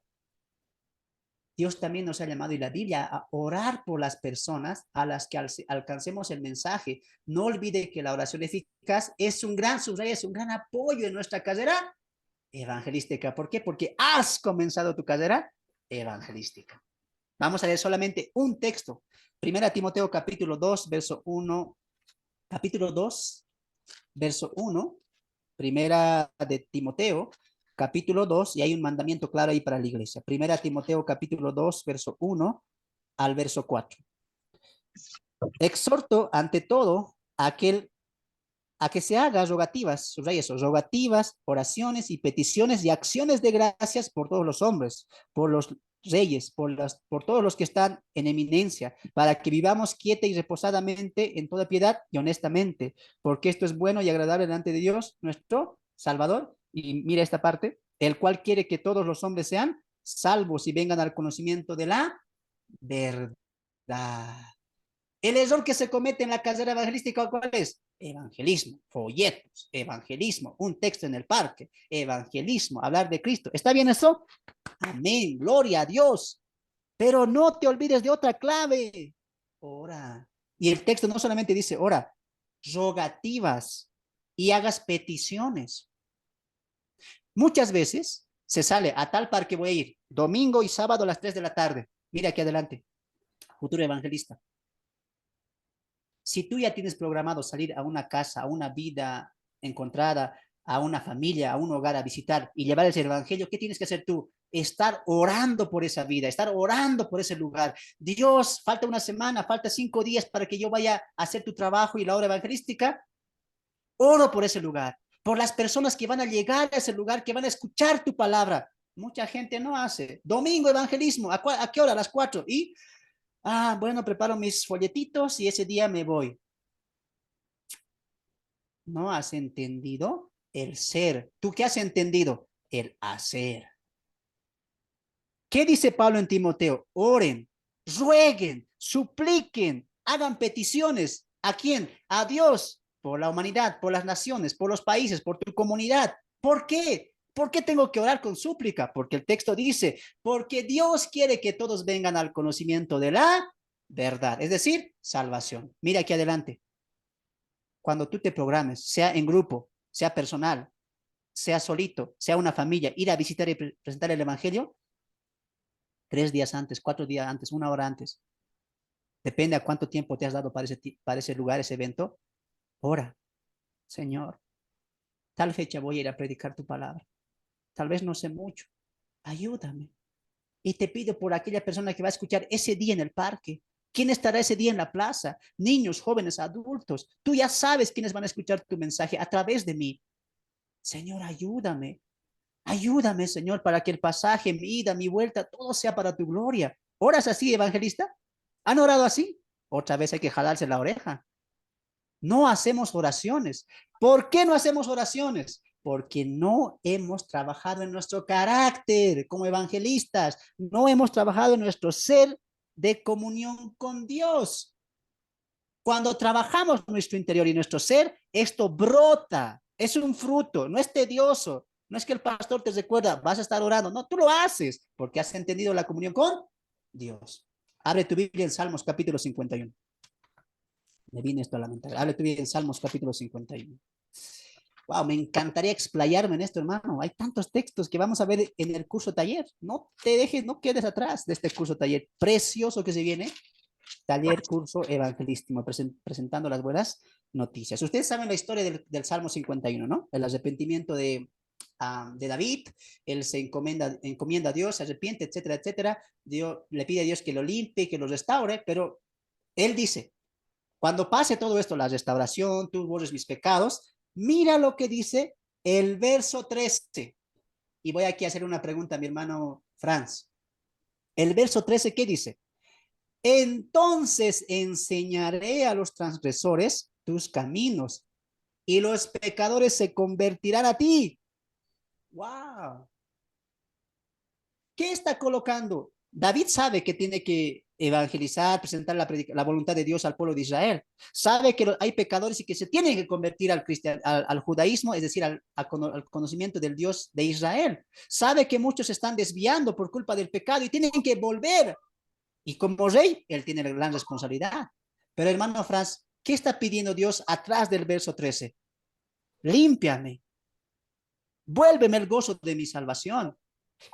Dios también nos ha llamado y la Biblia a orar por las personas a las que alcancemos el mensaje. No olvide que la oración eficaz es un gran subrayo, es un gran apoyo en nuestra carrera evangelística. ¿Por qué? Porque has comenzado tu carrera evangelística. Vamos a leer solamente un texto. Primera Timoteo capítulo 2, verso 1. Capítulo 2, verso 1. Primera de Timoteo, capítulo 2, y hay un mandamiento claro ahí para la iglesia. Primera Timoteo, capítulo 2, verso 1 al verso 4. Exhorto ante todo a que se haga rogativas, subraya eso, rogativas, oraciones y peticiones y acciones de gracias por todos los hombres, por los reyes, por todos los que están en eminencia, para que vivamos quieta y reposadamente en toda piedad y honestamente, porque esto es bueno y agradable delante de Dios, nuestro Salvador. Y mira esta parte, el cual quiere que todos los hombres sean salvos y vengan al conocimiento de la verdad. El error que se comete en la carrera evangelística, ¿cuál es? Evangelismo, folletos, evangelismo, un texto en el parque, evangelismo, hablar de Cristo. ¿Está bien eso? Amén, gloria a Dios. Pero no te olvides de otra clave. Ora. Y el texto no solamente dice ora, rogativas y hagas peticiones. Muchas veces se sale a tal parque voy a ir, domingo y sábado a las 3 de la tarde. Mira aquí adelante, futuro evangelista. Si tú ya tienes programado salir a una casa, a una vida encontrada, a una familia, a un hogar a visitar y llevar el evangelio, ¿qué tienes que hacer tú? Estar orando por esa vida, estar orando por ese lugar. Dios, falta una semana, falta 5 días para que yo vaya a hacer tu trabajo y la obra evangelística. Oro por ese lugar, por las personas que van a llegar a ese lugar, que van a escuchar tu palabra. Mucha gente no hace. Domingo evangelismo, ¿a qué hora? A las 4. Y bueno, preparo mis folletitos y ese día me voy. ¿No has entendido el ser? ¿Tú qué has entendido? El hacer. ¿Qué dice Pablo en Timoteo? Oren, rueguen, supliquen, hagan peticiones. ¿A quién? A Dios, por la humanidad, por las naciones, por los países, por tu comunidad. ¿Por qué? ¿Por qué tengo que orar con súplica? Porque el texto dice, porque Dios quiere que todos vengan al conocimiento de la verdad, es decir, salvación. Mira aquí adelante. Cuando tú te programes, sea en grupo, sea personal, sea solito, sea una familia, ir a visitar y presentar el evangelio, 3 días antes, 4 días antes, 1 hora antes, depende a cuánto tiempo te has dado para ese lugar, ese evento, ora, Señor, tal fecha voy a ir a predicar tu palabra. Tal vez no sé mucho, ayúdame. Y te pido por aquella persona que va a escuchar ese día en el parque. ¿Quién estará ese día en la plaza? Niños, jóvenes, adultos. Tú ya sabes quiénes van a escuchar tu mensaje a través de mí. Señor, ayúdame. Ayúdame, Señor, para que el pasaje, mi ida, mi vuelta, todo sea para tu gloria. ¿Oras así, evangelista? ¿Han orado así? Otra vez hay que jalarse la oreja. No hacemos oraciones. ¿Por qué no hacemos oraciones? Porque no hemos trabajado en nuestro carácter como evangelistas. No hemos trabajado en nuestro ser de comunión con Dios. Cuando trabajamos nuestro interior y nuestro ser, esto brota. Es un fruto, no es tedioso. No es que el pastor te recuerda, vas a estar orando. No, tú lo haces porque has entendido la comunión con Dios. Abre tu Biblia en Salmos capítulo 51. Me viene esto a la mente. Abre tu Biblia en Salmos capítulo 51. Wow, me encantaría explayarme en esto, hermano. Hay tantos textos que vamos a ver en el curso taller. No te dejes, no quedes atrás de este curso taller precioso que se viene. taller, curso evangelístico, presentando las buenas noticias. Ustedes saben la historia del Salmo 51, ¿no? El arrepentimiento de David, él se encomienda a Dios, se arrepiente, etcétera, etcétera. Dios, le pide a Dios que lo limpie, que lo restaure, pero él dice, cuando pase todo esto, la restauración, tú borres mis pecados, mira lo que dice el verso 13. Y voy aquí a hacer una pregunta a mi hermano Franz. El verso 13, ¿qué dice? Entonces enseñaré a los transgresores tus caminos y los pecadores se convertirán a ti. ¡Wow! ¿Qué está colocando? David sabe que tiene que evangelizar, presentar la voluntad de Dios al pueblo de Israel. Sabe que hay pecadores y que se tienen que convertir al judaísmo, es decir, al conocimiento del Dios de Israel. Sabe que muchos se están desviando por culpa del pecado y tienen que volver. Y como rey, él tiene la gran responsabilidad. Pero hermano Franz, ¿qué está pidiendo Dios atrás del verso 13? Límpiame. Vuélveme el gozo de mi salvación.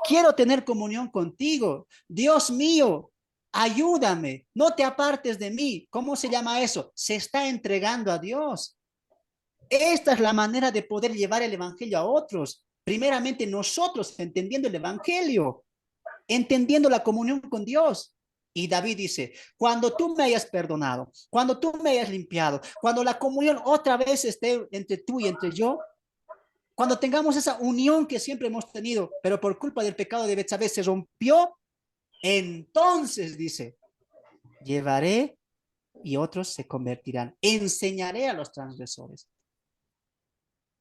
Quiero tener comunión contigo. Dios mío, ayúdame. No te apartes de mí. ¿Cómo se llama eso? Se está entregando a Dios. Esta es la manera de poder llevar el evangelio a otros. Primeramente nosotros entendiendo el evangelio, entendiendo la comunión con Dios. Y David dice, cuando tú me hayas perdonado, cuando tú me hayas limpiado, cuando la comunión otra vez esté entre tú y entre yo, cuando tengamos esa unión que siempre hemos tenido, pero por culpa del pecado de Betsabé se rompió, entonces dice, llevaré y otros se convertirán. Enseñaré a los transgresores.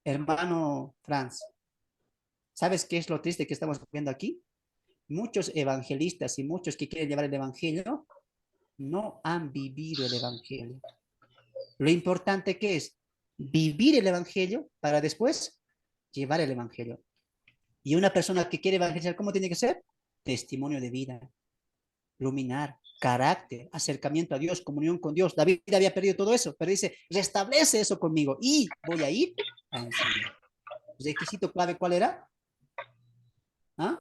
Hermano Franz, ¿sabes qué es lo triste que estamos viendo aquí? Muchos evangelistas y muchos que quieren llevar el evangelio no han vivido el evangelio. Lo importante que es vivir el evangelio para después llevar el evangelio. Y una persona que quiere evangelizar, ¿cómo tiene que ser? Testimonio de vida, luminar, carácter, acercamiento a Dios, comunión con Dios. David había perdido todo eso, pero dice, restablece eso conmigo y voy a ir a enseñar. ¿El requisito clave cuál era? ¿Ah?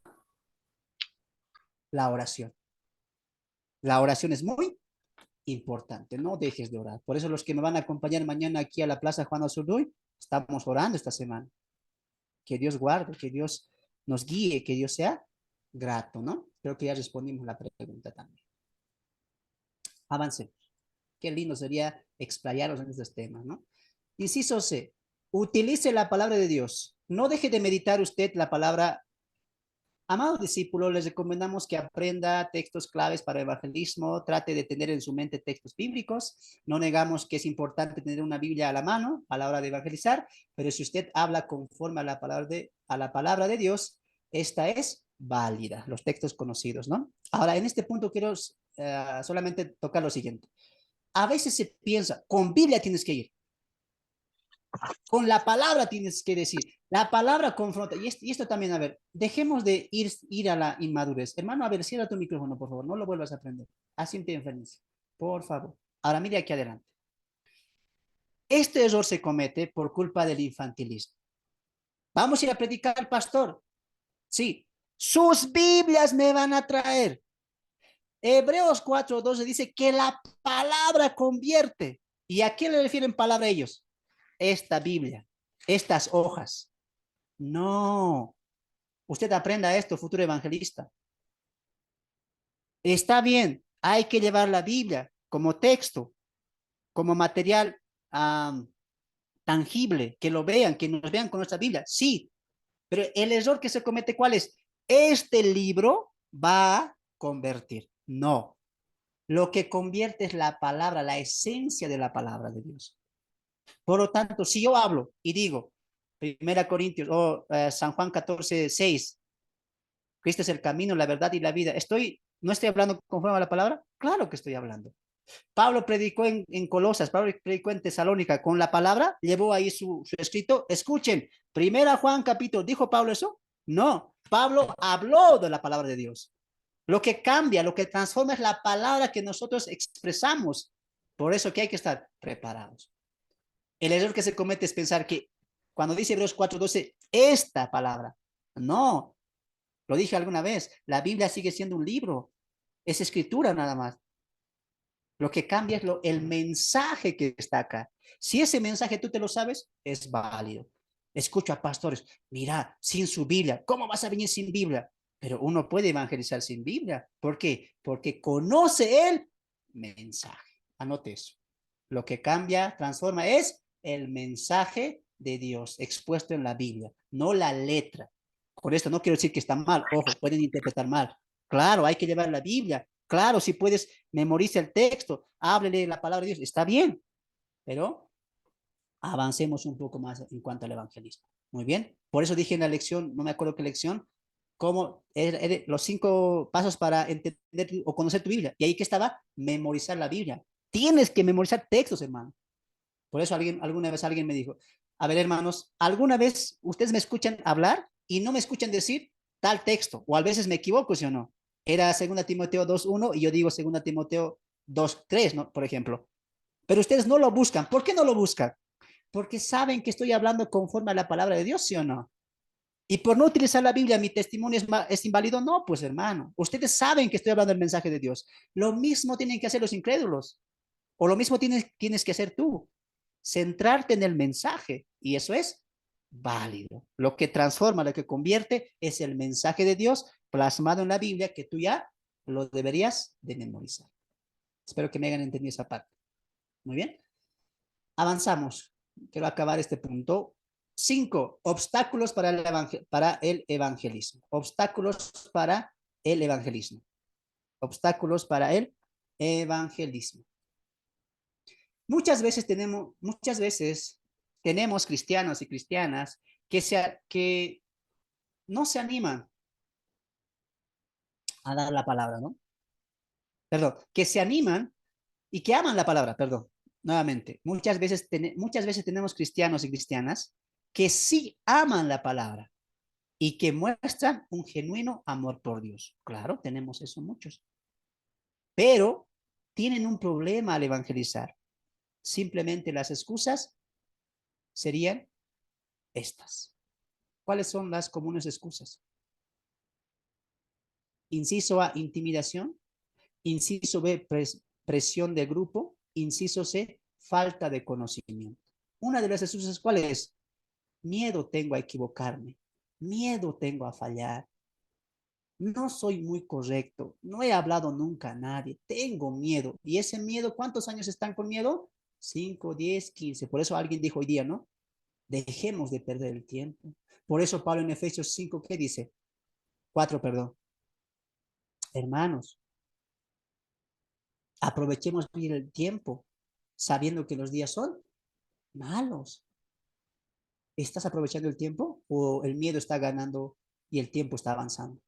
La oración. La oración es muy importante, no dejes de orar. Por eso los que me van a acompañar mañana aquí a la Plaza Juan Azurduy, estamos orando esta semana. Que Dios guarde, que Dios nos guíe, que Dios sea grato, ¿no? Creo que ya respondimos la pregunta también. Avancemos. Qué lindo sería explayarnos en estos temas, ¿no? Inciso C. Utilice la palabra de Dios. No deje de meditar usted la palabra. Amado discípulo, les recomendamos que aprenda textos claves para evangelismo, trate de tener en su mente textos bíblicos. No negamos que es importante tener una Biblia a la mano a la hora de evangelizar, pero si usted habla conforme a la palabra de Dios, esta es válida, los textos conocidos, ¿no? Ahora, en este punto quiero solamente tocar lo siguiente. A veces se piensa, con Biblia tienes que ir. Con la palabra tienes que decir. La palabra confronta. Y esto también, a ver, dejemos de ir a la inmadurez. Hermano, a ver, cierra tu micrófono, por favor. No lo vuelvas a aprender. Así te enfermes. Por favor. Ahora mire aquí adelante. Este error se comete por culpa del infantilismo. Vamos a ir a predicar al pastor. Sí. Sus Biblias me van a traer. Hebreos 4:12 dice que la palabra convierte. ¿Y a qué le refieren palabra ellos? Esta Biblia, estas hojas. No. Usted aprenda esto, futuro evangelista. Está bien, hay que llevar la Biblia como texto, como material tangible, que lo vean, que nos vean con nuestra Biblia. Sí, pero el error que se comete, ¿cuál es? Este libro va a convertir. No. Lo que convierte es la palabra, la esencia de la palabra de Dios. Por lo tanto, si yo hablo y digo, 1 Corintios o San Juan 14:6, Cristo es el camino, la verdad y la vida, ¿no estoy hablando conforme a la palabra? Claro que estoy hablando. Pablo predicó en Colosas, Pablo predicó en Tesalónica, con la palabra, llevó ahí su escrito. Escuchen, 1 Juan capítulo, ¿dijo Pablo eso? No, Pablo habló de la palabra de Dios. Lo que cambia, lo que transforma es la palabra que nosotros expresamos. Por eso que hay que estar preparados. El error que se comete es pensar que cuando dice Hebreos 4:12, esta palabra, no, lo dije alguna vez, la Biblia sigue siendo un libro, es escritura nada más. Lo que cambia es el mensaje que está acá. Si ese mensaje tú te lo sabes, es válido. Escucho a pastores, mira, sin su Biblia, ¿cómo vas a venir sin Biblia? Pero uno puede evangelizar sin Biblia. ¿Por qué? Porque conoce el mensaje. Anote eso. Lo que cambia, transforma, es el mensaje de Dios expuesto en la Biblia, no la letra. Por esto no quiero decir que está mal, ojo, pueden interpretar mal. Claro, hay que llevar la Biblia. Claro, si puedes, memoriza el texto, háblele la palabra de Dios, está bien, pero avancemos un poco más en cuanto al evangelismo. Muy bien, por eso dije en la lección, no me acuerdo qué lección, cómo los 5 pasos para entender o conocer tu Biblia. Y ahí que estaba, memorizar la Biblia. Tienes que memorizar textos, hermano. Por eso alguna vez alguien me dijo, a ver, hermanos, ¿alguna vez ustedes me escuchan hablar y no me escuchan decir tal texto? O a veces me equivoco, ¿sí o no? Era 2 Timoteo 2:1 y yo digo 2 Timoteo 2:3, ¿no? Por ejemplo. Pero ustedes no lo buscan. ¿Por qué no lo buscan? Porque saben que estoy hablando conforme a la palabra de Dios, ¿sí o no? Y por no utilizar la Biblia, mi testimonio es inválido. No, pues hermano, ustedes saben que estoy hablando del mensaje de Dios. Lo mismo tienen que hacer los incrédulos. O lo mismo tienes que hacer tú. Centrarte en el mensaje. Y eso es válido. Lo que transforma, lo que convierte es el mensaje de Dios plasmado en la Biblia que tú ya lo deberías de memorizar. Espero que me hayan entendido esa parte. Muy bien. Avanzamos. Quiero acabar este punto. 5 obstáculos para el evangelismo. Obstáculos para el evangelismo. Obstáculos para el evangelismo. Muchas veces tenemos cristianos y cristianas que no se animan a dar la palabra, ¿no? Perdón, que se animan y que aman la palabra, perdón, nuevamente. Muchas veces tenemos cristianos y cristianas que sí aman la palabra y que muestran un genuino amor por Dios. Claro, tenemos eso muchos. Pero tienen un problema al evangelizar. Simplemente las excusas serían estas. ¿Cuáles son las comunes excusas? Inciso A, intimidación. Inciso B, presión de grupo. Inciso C, falta de conocimiento. Una de las excusas, ¿cuál es? Miedo tengo a equivocarme. Miedo tengo a fallar. No soy muy correcto. No he hablado nunca a nadie. Tengo miedo. ¿Y ese miedo, cuántos años están con miedo? 5, 10, 15. Por eso alguien dijo hoy día, ¿no? Dejemos de perder el tiempo. Por eso Pablo en Efesios 5, ¿qué dice? 4, perdón. Hermanos, aprovechemos bien el tiempo, sabiendo que los días son malos. ¿Estás aprovechando el tiempo o el miedo está ganando y el tiempo está avanzando?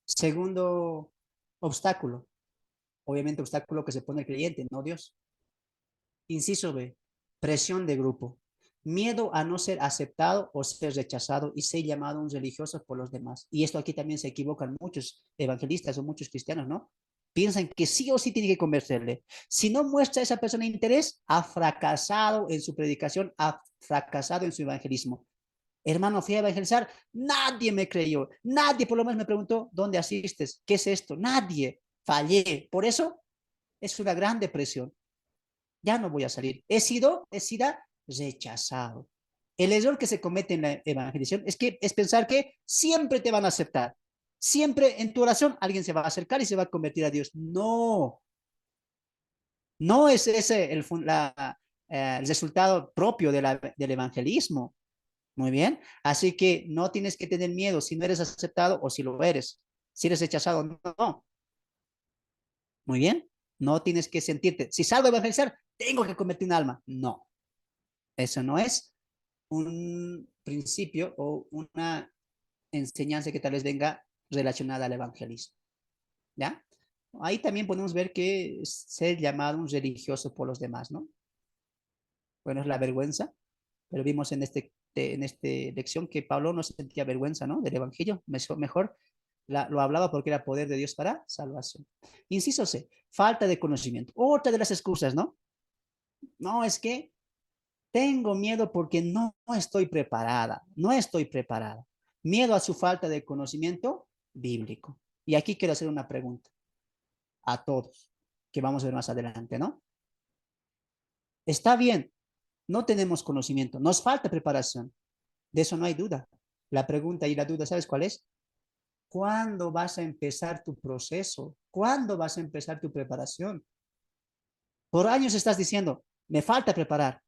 Segundo obstáculo, obviamente obstáculo que se pone el creyente, no Dios. Inciso B, presión de grupo. Miedo a no ser aceptado o ser rechazado y ser llamado un religioso por los demás. Y esto aquí también se equivocan muchos evangelistas o muchos cristianos, ¿no? Piensan que sí o sí tiene que convencerle. Si no muestra a esa persona interés, ha fracasado en su predicación, ha fracasado en su evangelismo. Hermano, fui a evangelizar, nadie me creyó, nadie por lo menos me preguntó, ¿dónde asistes? ¿Qué es esto? Nadie, fallé. Por eso es una gran depresión. Ya no voy a salir. He sido rechazado. El error que se comete en la evangelización es pensar que siempre te van a aceptar. Siempre en tu oración alguien se va a acercar y se va a convertir a Dios. No, no es ese el resultado propio del evangelismo. Muy bien. Así que no tienes que tener miedo si no eres aceptado o si lo eres. Si eres rechazado, no. Muy bien. No tienes que sentirte. Si salgo a evangelizar, tengo que convertir un alma. No. Eso no es un principio o una enseñanza que tal vez venga relacionada al evangelismo. ¿Ya? Ahí también podemos ver que ser llamado un religioso por los demás, ¿no? Bueno, es la vergüenza, pero vimos en esta lección que Pablo no sentía vergüenza, ¿no? Del evangelio, mejor lo hablaba porque era poder de Dios para salvación. Inciso C, falta de conocimiento. Otra de las excusas, ¿no? No, es que tengo miedo porque no estoy preparada, no estoy preparada. Miedo a su falta de conocimiento bíblico. Y aquí quiero hacer una pregunta a todos. que vamos a ver más adelante, ¿no? Está bien, no tenemos conocimiento, nos falta preparación, de eso no hay duda. La pregunta y la duda, ¿sabes cuál es? ¿Cuándo vas a empezar tu proceso? ¿Cuándo vas a empezar tu preparación? Por años estás diciendo, me falta preparar,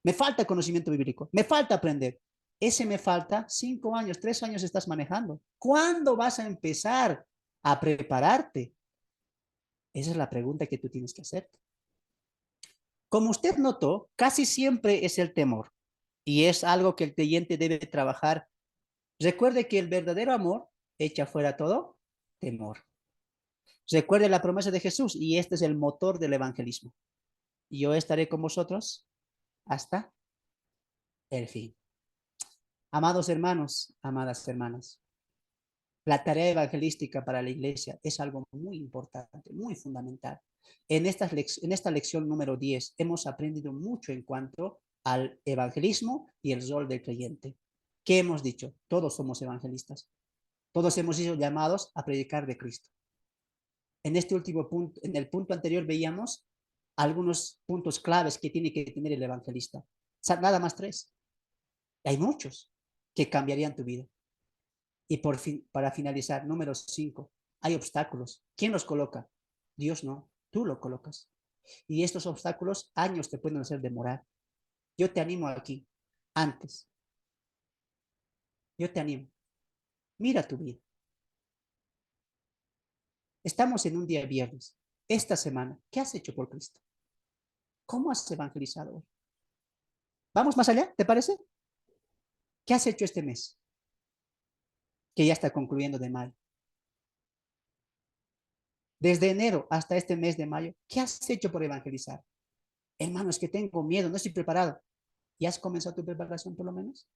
me falta conocimiento bíblico, me falta aprender. Ese me falta 5 años, 3 años estás manejando. ¿Cuándo vas a empezar a prepararte? Esa es la pregunta que tú tienes que hacer. Como usted notó, casi siempre es el temor y es algo que el creyente debe trabajar. Recuerde que el verdadero amor echa fuera todo temor. Recuerde la promesa de Jesús y este es el motor del evangelismo. Yo estaré con vosotros hasta el fin. Amados hermanos, amadas hermanas, la tarea evangelística para la iglesia es algo muy importante, muy fundamental. En esta lección número 10 hemos aprendido mucho en cuanto al evangelismo y el rol del creyente. ¿Qué hemos dicho? Todos somos evangelistas. Todos hemos sido llamados a predicar de Cristo. En este último punto, en el punto anterior veíamos algunos puntos claves que tiene que tener el evangelista. Nada más 3. Hay muchos que cambiarían tu vida. Y para finalizar, número 5, hay obstáculos. ¿Quién los coloca? Dios no, tú lo colocas. Y estos obstáculos, años te pueden hacer demorar. Yo te animo aquí, antes. Yo te animo. Mira tu vida. Estamos en un día viernes. Esta semana, ¿qué has hecho por Cristo? ¿Cómo has evangelizado hoy? ¿Vamos más allá? ¿Te parece? ¿Qué has hecho este mes? Que ya está concluyendo de mayo. Desde enero hasta este mes de mayo, ¿qué has hecho por evangelizar? Hermano, es que tengo miedo, no estoy preparado. ¿Ya has comenzado tu preparación por lo menos?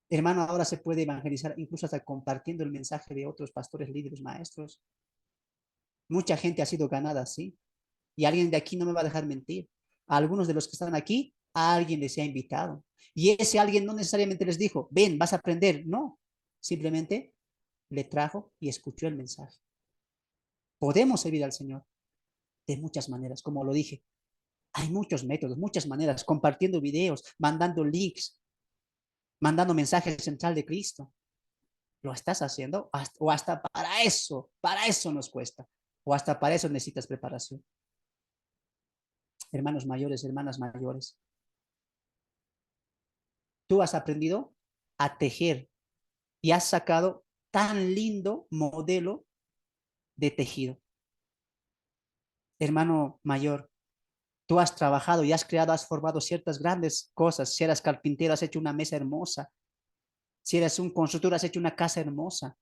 Hermano, ahora se puede evangelizar incluso hasta compartiendo el mensaje de otros pastores, líderes, maestros. Mucha gente ha sido ganada así. Y alguien de aquí no me va a dejar mentir. A algunos de los que están aquí, a alguien les ha invitado. Y ese alguien no necesariamente les dijo, ven, vas a aprender. No, simplemente le trajo y escuchó el mensaje. Podemos servir al Señor de muchas maneras, como lo dije. Hay muchos métodos, muchas maneras, compartiendo videos, mandando links, mandando mensajes central de Cristo. ¿Lo estás haciendo? O hasta para eso nos cuesta. O hasta para eso necesitas preparación. Hermanos mayores, hermanas mayores, tú has aprendido a tejer y has sacado tan lindo modelo de tejido. Hermano mayor, tú has trabajado y has creado, has formado ciertas grandes cosas. Si eras carpintero, has hecho una mesa hermosa. Si eres un constructor, has hecho una casa hermosa.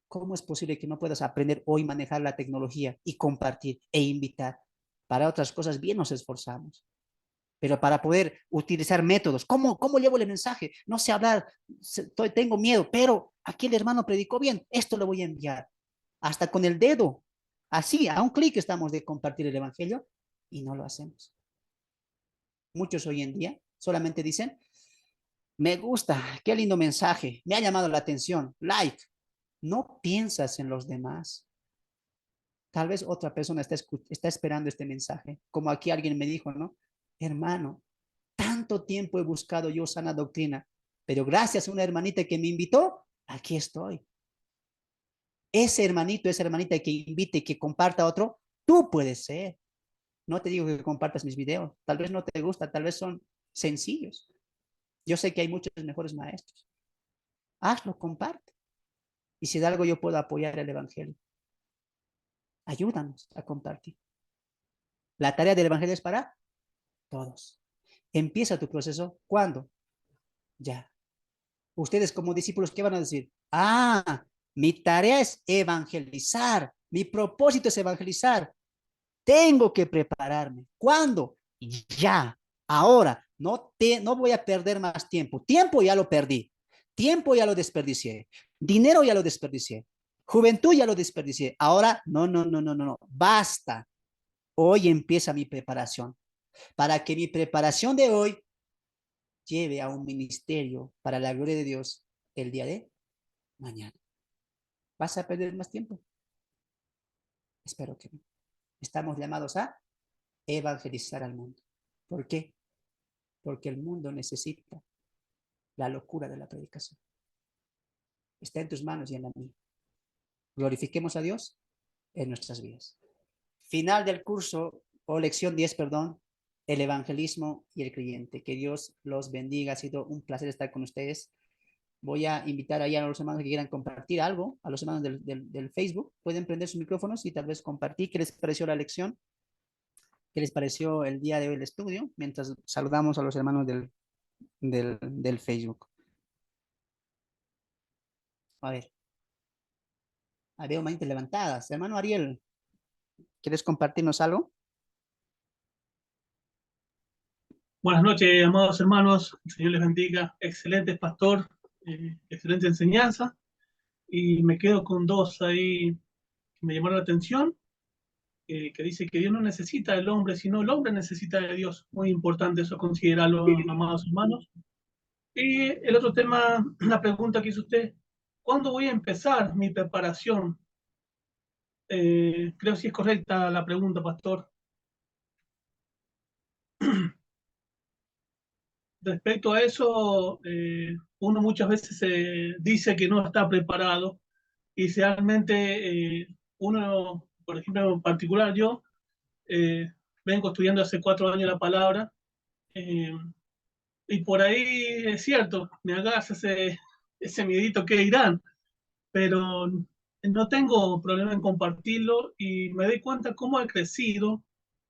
¿Cómo es posible que no puedas aprender hoy a manejar la tecnología y compartir e invitar? Para otras cosas bien nos esforzamos, pero para poder utilizar métodos, ¿cómo llevo el mensaje? No sé hablar, tengo miedo, pero aquí el hermano predicó bien, esto lo voy a enviar. Hasta con el dedo, así, a un clic estamos de compartir el evangelio y no lo hacemos. Muchos hoy en día solamente dicen, me gusta, qué lindo mensaje, me ha llamado la atención, like. No piensas en los demás. Tal vez otra persona está esperando este mensaje, como aquí alguien me dijo, ¿no? Hermano, tanto tiempo he buscado yo sana doctrina, pero gracias a una hermanita que me invitó, aquí estoy. Ese hermanito, esa hermanita que invite y que comparta a otro, tú puedes ser. No te digo que compartas mis videos, tal vez no te gusta, tal vez son sencillos. Yo sé que hay muchos mejores maestros. Hazlo, comparte. Y si de algo yo puedo apoyar el evangelio, ayúdanos a compartir. La tarea del evangelio es para todos. Empieza tu proceso. ¿Cuándo? Ya. Ustedes como discípulos, ¿qué van a decir? Ah, mi tarea es evangelizar. Mi propósito es evangelizar. Tengo que prepararme. ¿Cuándo? Ya. Ahora. No voy a perder más tiempo. Tiempo ya lo perdí. Tiempo ya lo desperdicié. Dinero ya lo desperdicié. Juventud ya lo desperdicié. Ahora, no. Basta. Hoy empieza mi preparación. Para que mi preparación de hoy lleve a un ministerio para la gloria de Dios el día de mañana. ¿Vas a perder más tiempo? Espero que no. Estamos llamados a evangelizar al mundo. ¿Por qué? Porque el mundo necesita la locura de la predicación. Está en tus manos y en la mía. Glorifiquemos a Dios en nuestras vidas. Final del curso, o lección 10, perdón, el evangelismo y el creyente. Que Dios los bendiga. Ha sido un placer estar con ustedes. Voy a invitar ahí a los hermanos que quieran compartir algo, a los hermanos del Facebook. Pueden prender sus micrófonos y tal vez compartir qué les pareció la lección, qué les pareció el día de hoy el estudio, mientras saludamos a los hermanos del Facebook. A ver. Veo manitas levantadas. Hermano Ariel, ¿quieres compartirnos algo? Buenas noches, amados hermanos. El Señor les bendiga. Excelente pastor, excelente enseñanza. Y me quedo con dos ahí que me llamaron la atención, que dice que Dios no necesita del hombre, sino el hombre necesita de Dios. Muy importante eso considerarlo, amados hermanos. Y el otro tema, la pregunta que hizo usted, ¿cuándo voy a empezar mi preparación? Creo si es correcta la pregunta, pastor. Respecto a eso, uno muchas veces dice que no está preparado y realmente uno, por ejemplo, en particular yo, vengo estudiando hace 4 años la palabra eh, y por ahí es cierto, me agarra ese miedito que irán, pero no tengo problema en compartirlo y me doy cuenta cómo he crecido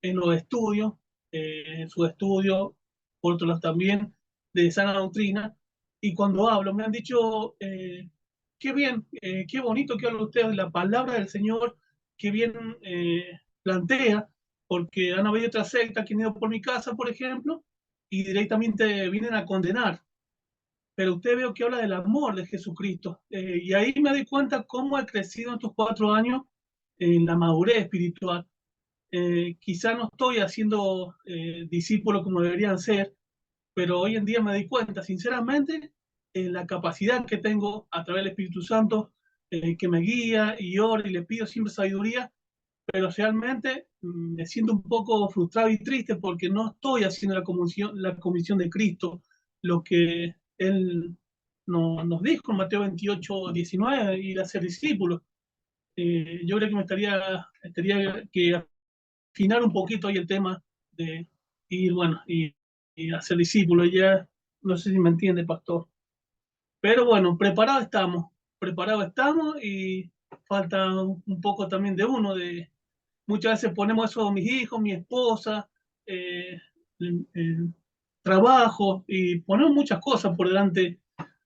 en los estudios, en su estudio, por otros lados también, de sana doctrina. Y cuando hablo, me han dicho, qué bien, qué bonito que habla usted de la palabra del Señor, qué bien plantea, porque han habido otras sectas que han ido por mi casa, por ejemplo, y directamente vienen a condenar, pero usted veo que habla del amor de Jesucristo. Y ahí me doy cuenta cómo he crecido en estos 4 años en la madurez espiritual. Quizá no estoy haciendo discípulos como deberían ser, pero hoy en día me doy cuenta, sinceramente, la capacidad que tengo a través del Espíritu Santo, que me guía y oro y le pido siempre sabiduría, pero realmente me siento un poco frustrado y triste porque no estoy haciendo la comisión de Cristo, lo que Él nos dijo en Mateo 28:19, ir a ser discípulos. Yo creo que me estaría que afinar un poquito ahí el tema de ir, bueno, y hacer discípulos. Ya no sé si me entiende, pastor. Pero bueno, preparados estamos y falta un poco también de uno, muchas veces ponemos eso mis hijos, mi esposa, el trabajo y ponemos muchas cosas por delante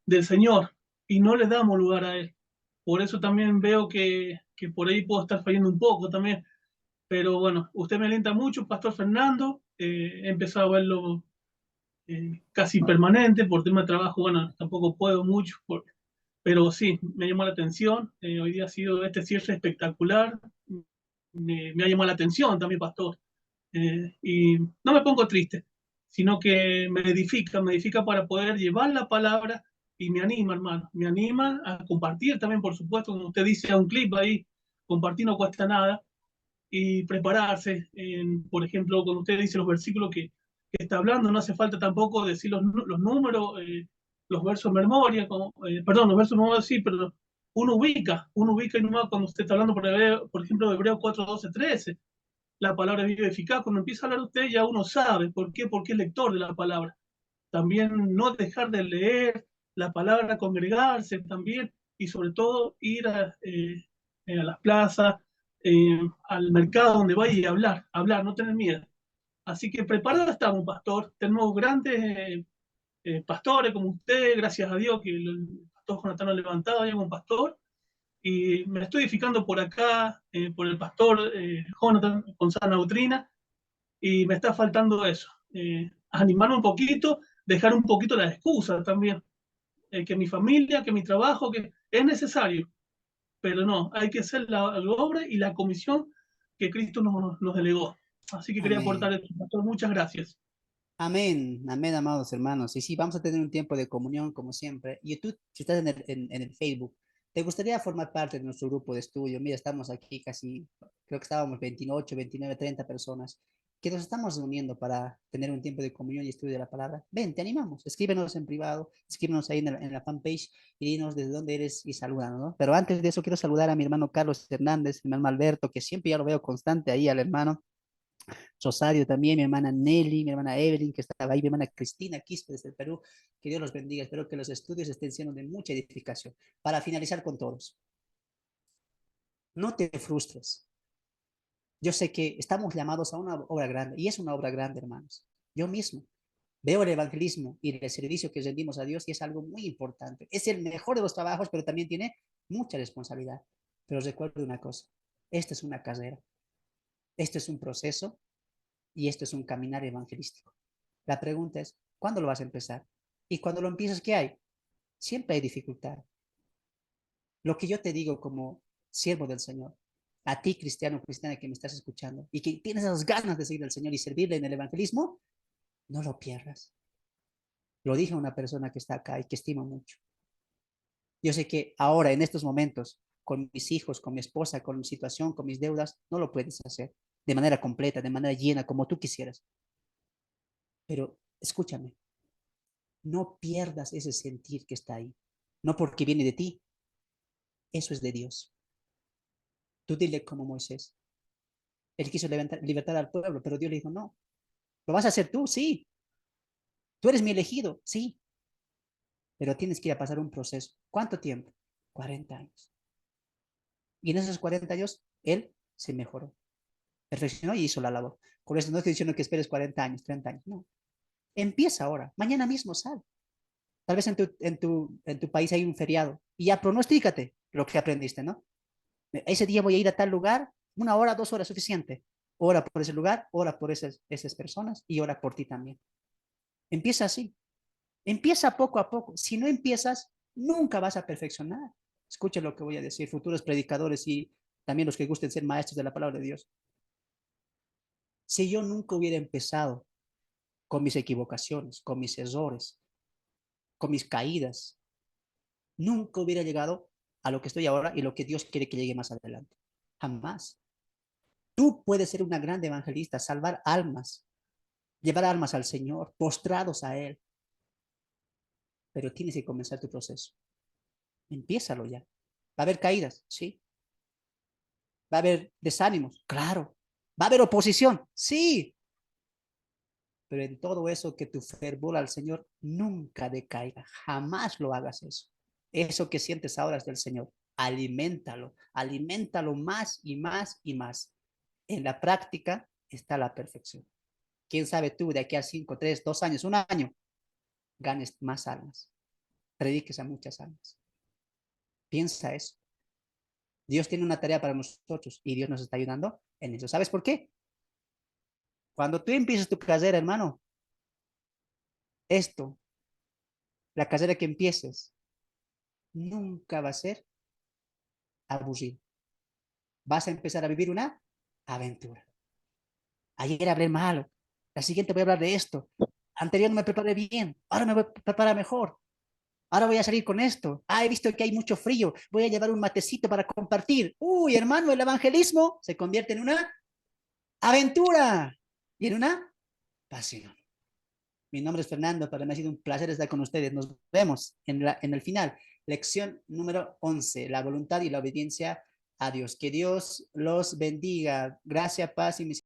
del Señor y no le damos lugar a Él. Por eso también veo que por ahí puedo estar fallando un poco también. Pero bueno, usted me alienta mucho, Pastor Fernando. He empezado a verlo casi permanente por tema de trabajo. Bueno, tampoco puedo mucho, pero sí, me llamó la atención. Hoy día ha sido este cierre espectacular. Me ha llamado la atención también, pastor. Y no me pongo triste, sino que me edifica para poder llevar la palabra y me anima, hermano, me anima a compartir también, por supuesto, como usted dice, a un clip ahí, compartir no cuesta nada, y prepararse, por ejemplo, cuando usted dice los versículos que está hablando, no hace falta tampoco decir los números, los versos de memoria, perdón, los versos de memoria sí, pero uno ubica y no, cuando usted está hablando, por ejemplo, de Hebreos 4:12-13, la palabra es viva y eficaz. Cuando empieza a hablar usted ya uno sabe por qué, porque es lector de la palabra. También no dejar de leer la palabra, congregarse también y sobre todo ir a las plazas, al mercado donde vaya y hablar, no tener miedo. Así que preparados estamos, pastor. Tenemos grandes pastores como usted, gracias a Dios que el pastor Jonathan ha levantado ya como pastor. Y me estoy edificando por acá, por el pastor Jonathan con sana doctrina, y me está faltando eso, animarme un poquito, dejar un poquito las excusas también, que mi familia, que mi trabajo, que es necesario, pero no, hay que hacer la obra y la comisión que Cristo nos delegó. Así que quería aportar Amén. esto, pastor. Muchas gracias. Amén, amén, amados hermanos. Y sí, vamos a tener un tiempo de comunión como siempre. YouTube, si estás en el Facebook, ¿Te gustaría formar parte de nuestro grupo de estudio? Mira, estamos aquí casi, creo que estábamos 28, 29, 30 personas que nos estamos reuniendo para tener un tiempo de comunión y estudio de la palabra. Ven, te animamos, escríbenos en privado, escríbenos ahí en la fanpage y dinos desde dónde eres y salúdanos, ¿no? Pero antes de eso quiero saludar a mi hermano Carlos Hernández, mi hermano Alberto, que siempre ya lo veo constante ahí, al hermano Rosario también, mi hermana Nelly, mi hermana Evelyn, que estaba ahí, mi hermana Cristina Quispe desde el Perú. Que Dios los bendiga. Espero que los estudios estén siendo de mucha edificación. Para finalizar con todos, no te frustres. Yo sé que estamos llamados a una obra grande, y es una obra grande, hermanos. Yo mismo veo el evangelismo y el servicio que rendimos a Dios y es algo muy importante. Es el mejor de los trabajos, pero también tiene mucha responsabilidad. Pero recuerdo una cosa, esta es una carrera, esto es un proceso y esto es un caminar evangelístico. La pregunta es, ¿cuándo lo vas a empezar? Y cuando lo empiezas, ¿qué hay? Siempre hay dificultad. Lo que yo te digo como siervo del Señor, a ti, cristiano, cristiana, que me estás escuchando y que tienes esas ganas de seguir al Señor y servirle en el evangelismo, no lo pierdas. Lo dije a una persona que está acá y que estimo mucho. Yo sé que ahora, en estos momentos, con mis hijos, con mi esposa, con mi situación, con mis deudas, no lo puedes hacer de manera completa, de manera llena, como tú quisieras. Pero escúchame, no pierdas ese sentir que está ahí. No porque viene de ti, eso es de Dios. Tú dile como Moisés. Él quiso libertar al pueblo, pero Dios le dijo, no, ¿lo vas a hacer tú? Sí. ¿Tú eres mi elegido? Sí. Pero tienes que ir a pasar un proceso. ¿Cuánto tiempo? 40 años. Y en esos 40 años, él se mejoró, perfeccionó y hizo la labor. Por eso no estoy diciendo que esperes 40 años, 30 años, no. Empieza ahora, mañana mismo sal. Tal vez en tu país hay un feriado y ya pronostícate lo que aprendiste, ¿no? Ese día voy a ir a tal lugar, 1 hora, 2 horas, suficiente. Ora por ese lugar, ora por esas personas y ora por ti también. Empieza así. Empieza poco a poco. Si no empiezas, nunca vas a perfeccionar. Escuchen lo que voy a decir, futuros predicadores y también los que gusten ser maestros de la palabra de Dios. Si yo nunca hubiera empezado con mis equivocaciones, con mis errores, con mis caídas, nunca hubiera llegado a lo que estoy ahora y lo que Dios quiere que llegue más adelante. Jamás. Tú puedes ser una gran evangelista, salvar almas, llevar almas al Señor, postrados a Él, pero tienes que comenzar tu proceso. Empiézalo ya. ¿Va a haber caídas? Sí. ¿Va a haber desánimos? Claro. ¿Va a haber oposición? Sí. Pero en todo eso que tu fervor al Señor nunca decaiga. Jamás lo hagas eso. Eso que sientes ahora es del Señor. Aliméntalo. Aliméntalo más y más y más. En la práctica está la perfección. ¿Quién sabe tú de aquí a 5, 3, 2 años, 1 año, ganes más almas? Prediques a muchas almas. Piensa eso. Dios tiene una tarea para nosotros y Dios nos está ayudando en eso. ¿Sabes por qué? Cuando tú empieces tu carrera, hermano, esto, la carrera que empieces, nunca va a ser aburrido. Vas a empezar a vivir una aventura. Ayer hablé mal, la siguiente voy a hablar de esto. Anterior no me preparé bien, ahora me voy a preparar mejor. Ahora voy a salir con esto. Ah, he visto que hay mucho frío. Voy a llevar un matecito para compartir. Uy, hermano, el evangelismo se convierte en una aventura y en una pasión. Mi nombre es Fernando, para mí ha sido un placer estar con ustedes. Nos vemos en el final. Lección número 11, la voluntad y la obediencia a Dios. Que Dios los bendiga. Gracia, paz y misericordia.